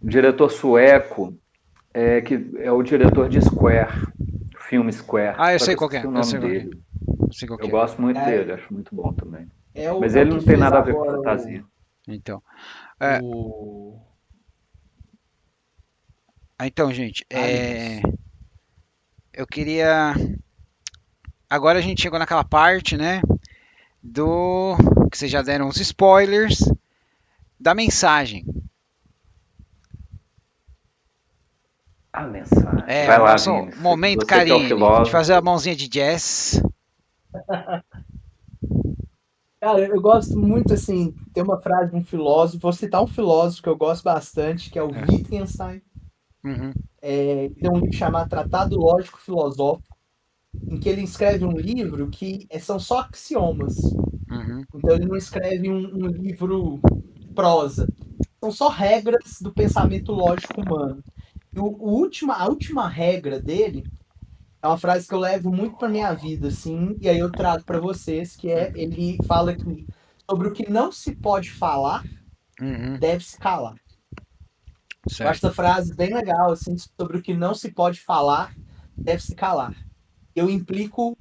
diretor sueco, que é o diretor de Square, filme Square. Eu Só sei que eu qual é. esqueci o Eu nome sei qual é. dele. Eu sei qual Eu é. gosto muito É, dele, acho muito bom também. é o, Mas é o ele que não tem fez nada a ver com agora fantasia. Então, o... então, gente, Ai, eu queria. Agora a gente chegou naquela parte, né? Do que vocês já deram os spoilers da mensagem. A mensagem. O Vai lá, nosso Vini. momento Você que é o Karine, de fazer a filósofo. mãozinha de jazz. Cara, eu gosto muito, assim, tem uma frase de um filósofo, vou citar um filósofo que eu gosto bastante, que é o Wittgenstein. Uhum. Tem um livro chamado Tratado Lógico Filosófico, em que ele escreve um livro que são só axiomas. Uhum. Então ele não escreve um livro prosa. São só regras do pensamento lógico humano. E a última regra dele é uma frase que eu levo muito para minha vida, assim, e aí eu trago para vocês, que ele fala que sobre o que não se pode falar, Uhum. deve-se calar. Eu acho Certo. essa frase bem legal, assim, sobre o que não se pode falar, deve-se calar. Eu implico,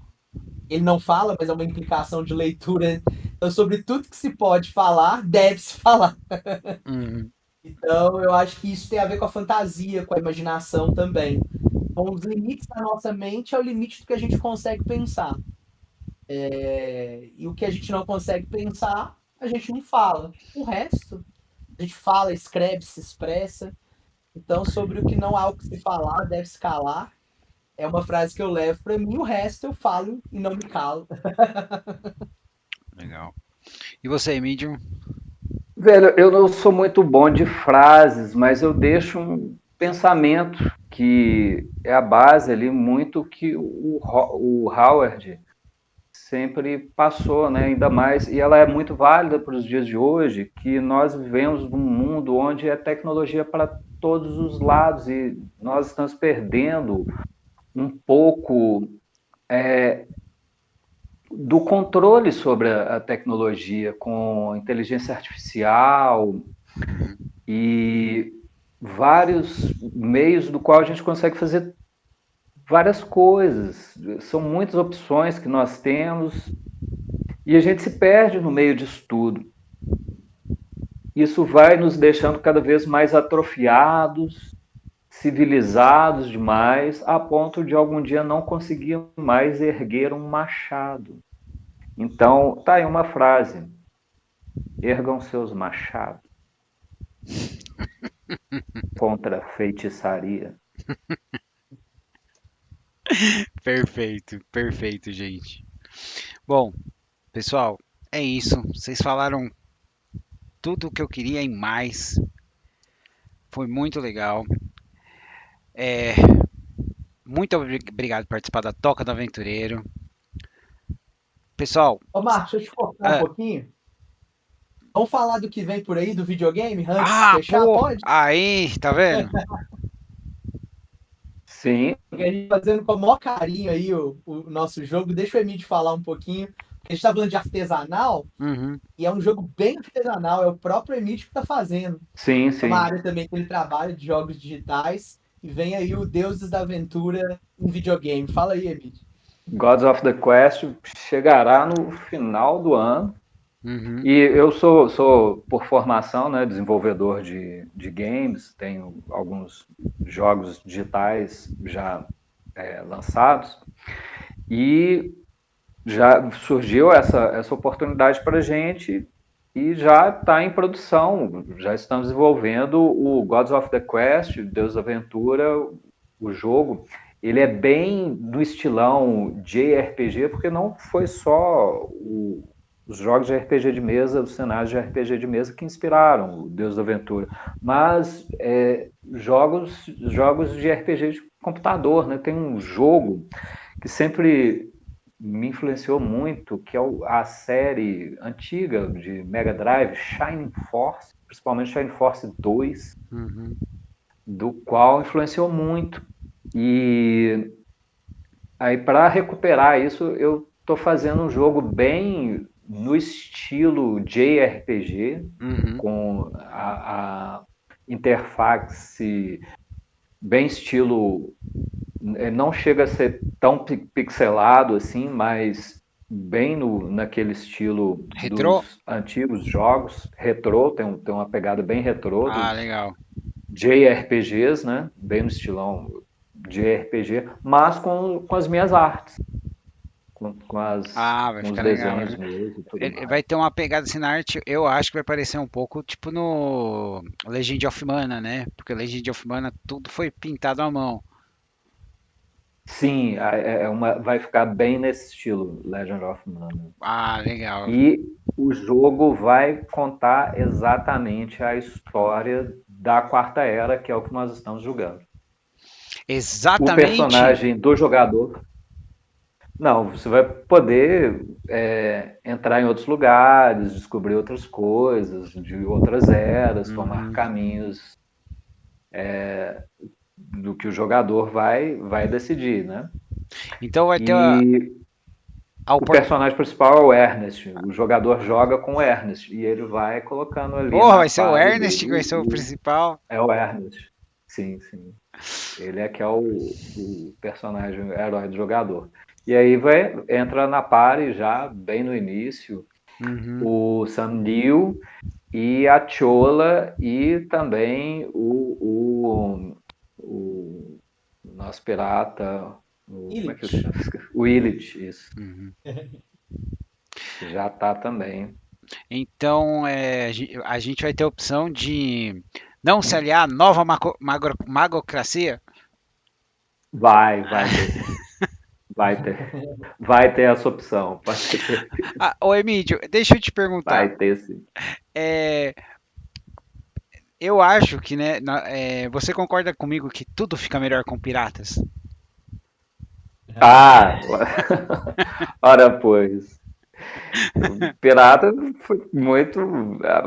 ele não fala, mas é uma implicação de leitura. Então, sobre tudo que se pode falar, deve-se falar. Uhum. Então, eu acho que isso tem a ver com a fantasia, com a imaginação também. Então, os limites da nossa mente é o limite do que a gente consegue pensar. E o que a gente não consegue pensar, a gente não fala. O resto, a gente fala, escreve, se expressa. Então, sobre o que não há o que se falar, deve se calar. É uma frase que eu levo para mim, o resto eu falo e não me calo. Legal. E você, Medium? Velho, eu não sou muito bom de frases, mas eu deixo um pensamento que é a base ali, muito que o Howard sempre passou, né? Ainda mais, e ela é muito válida para os dias de hoje, que nós vivemos num mundo onde é tecnologia para todos os lados e nós estamos perdendo um pouco do controle sobre a tecnologia com inteligência artificial e vários meios do qual a gente consegue fazer várias coisas. São muitas opções que nós temos e a gente se perde no meio disso tudo. Isso vai nos deixando cada vez mais atrofiados, civilizados demais, a ponto de algum dia não conseguir mais erguer um machado. Então, tá aí uma frase: ergam seus machados contra a feitiçaria. Perfeito, perfeito, gente. Bom, pessoal, é isso. Vocês falaram tudo o que eu queria e mais. Foi muito legal. Muito obrigado por participar da Toca do Aventureiro. Pessoal, Ô, Marcos, deixa eu te cortar um pouquinho. Vamos falar do que vem por aí, do videogame, antes de fechar? pô, Pode? aí, tá vendo? Sim, Porque a gente fazendo com o maior carinho aí o nosso jogo. Deixa o Emílio falar um pouquinho. Porque a gente tá falando de artesanal, Uhum. e é um jogo bem artesanal. É o próprio Emílio que tá fazendo. sim, É uma sim. área também que ele trabalha de jogos digitais. E vem aí o Deuses da Aventura em videogame. Fala aí, Emílio. Gods of the Quest chegará no final do ano. Uhum. E eu sou por formação, né, desenvolvedor de games, tenho alguns jogos digitais já lançados, e já surgiu essa oportunidade para a gente e já está em produção. Já estamos desenvolvendo o Gods of the Quest, Deus da Aventura, o jogo. Ele é bem do estilão JRPG, porque não foi só os jogos de RPG de mesa, os cenários de RPG de mesa que inspiraram o Deus da Aventura, mas jogos de RPG de computador, né? Tem um jogo que sempre me influenciou muito, que é a série antiga de Mega Drive, Shining Force, principalmente Shining Force 2, do qual influenciou muito. E aí, para recuperar isso, eu estou fazendo um jogo bem no estilo JRPG, com a interface bem estilo. Não chega a ser tão pixelado assim, mas bem naquele estilo Retrô? dos antigos jogos. Retrô, tem uma pegada bem retrô. Legal. JRPGs, né? Bem no estilão JRPG, mas com as minhas artes. Com vai os ficar desenhos legal, né? mesmo. Ele vai ter uma pegada assim na arte, eu acho que vai parecer um pouco tipo no Legend of Mana, né? Porque Legend of Mana tudo foi pintado à mão. Sim, vai ficar bem nesse estilo, Legend of Mana. Legal. E o jogo vai contar exatamente a história da Quarta Era, que é o que nós estamos jogando. Exatamente. O personagem do jogador. Não, você vai poder entrar em outros lugares, descobrir outras coisas, de outras eras, tomar caminhos do que o jogador vai decidir, né? Então vai ter o personagem principal é o Ernest. O jogador joga com o Ernest e ele vai colocando ali. Vai ser o Ernest que vai ser o principal? É o Ernest. Sim. Ele é que é o personagem herói do jogador. E aí entra na party já bem no início o Sam Neill e a Chola e também o nosso pirata, o Illich, isso. Já tá também. Então a gente vai ter a opção de não se aliar à nova magocracia? Vai ter. Vai ter essa opção. Pode ter. Ô Emílio, deixa eu te perguntar. Vai ter, sim. Eu acho que, né, você concorda comigo que tudo fica melhor com piratas? Ora, pois. O Pirata foi muito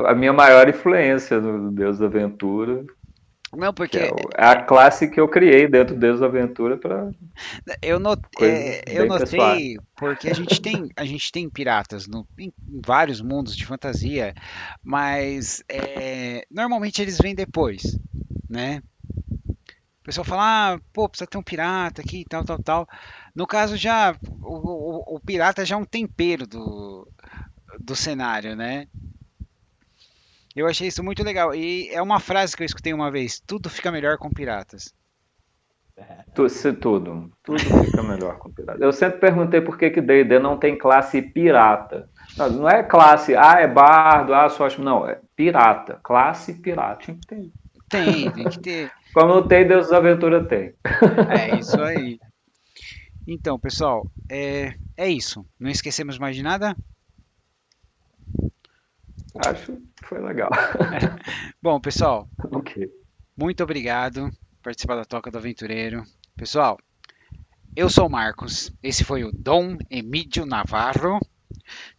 a minha maior influência no Deus da Aventura. Não, porque é a classe que eu criei dentro do Deus da Aventura para eu notei porque a gente tem piratas em vários mundos de fantasia, mas normalmente eles vêm depois, né? O pessoal fala, precisa ter um pirata aqui, tal. No caso, já o pirata já é um tempero do cenário, né? Eu achei isso muito legal. E é uma frase que eu escutei uma vez: tudo fica melhor com piratas. Tudo fica melhor com pirata. Eu sempre perguntei por que D&D não tem classe pirata. Não é classe, é bardo, só acho. Não, é pirata. Classe pirata. Tinha que ter. Tem que ter. Como não tem, Deus da Aventura tem. É isso aí. Então, pessoal, é isso. Não esquecemos mais de nada? Acho que foi legal. Bom, pessoal, Okay. Muito obrigado por participar da Toca do Aventureiro. Pessoal, eu sou o Marcos. Esse foi o Dom Emílio Navarro.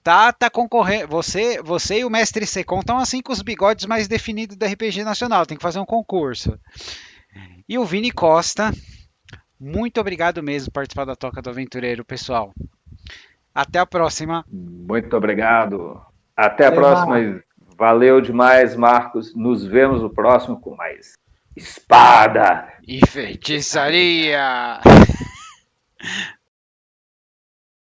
Tá concorrendo. Você e o Mestre Secom estão assim com os bigodes mais definidos do RPG Nacional. Tem que fazer um concurso. E o Vini Costa. Muito obrigado mesmo por participar da Toca do Aventureiro, pessoal. Até a próxima. Muito obrigado. Até a próxima. Valeu demais, Marcos. Nos vemos no próximo com mais espada e feitiçaria.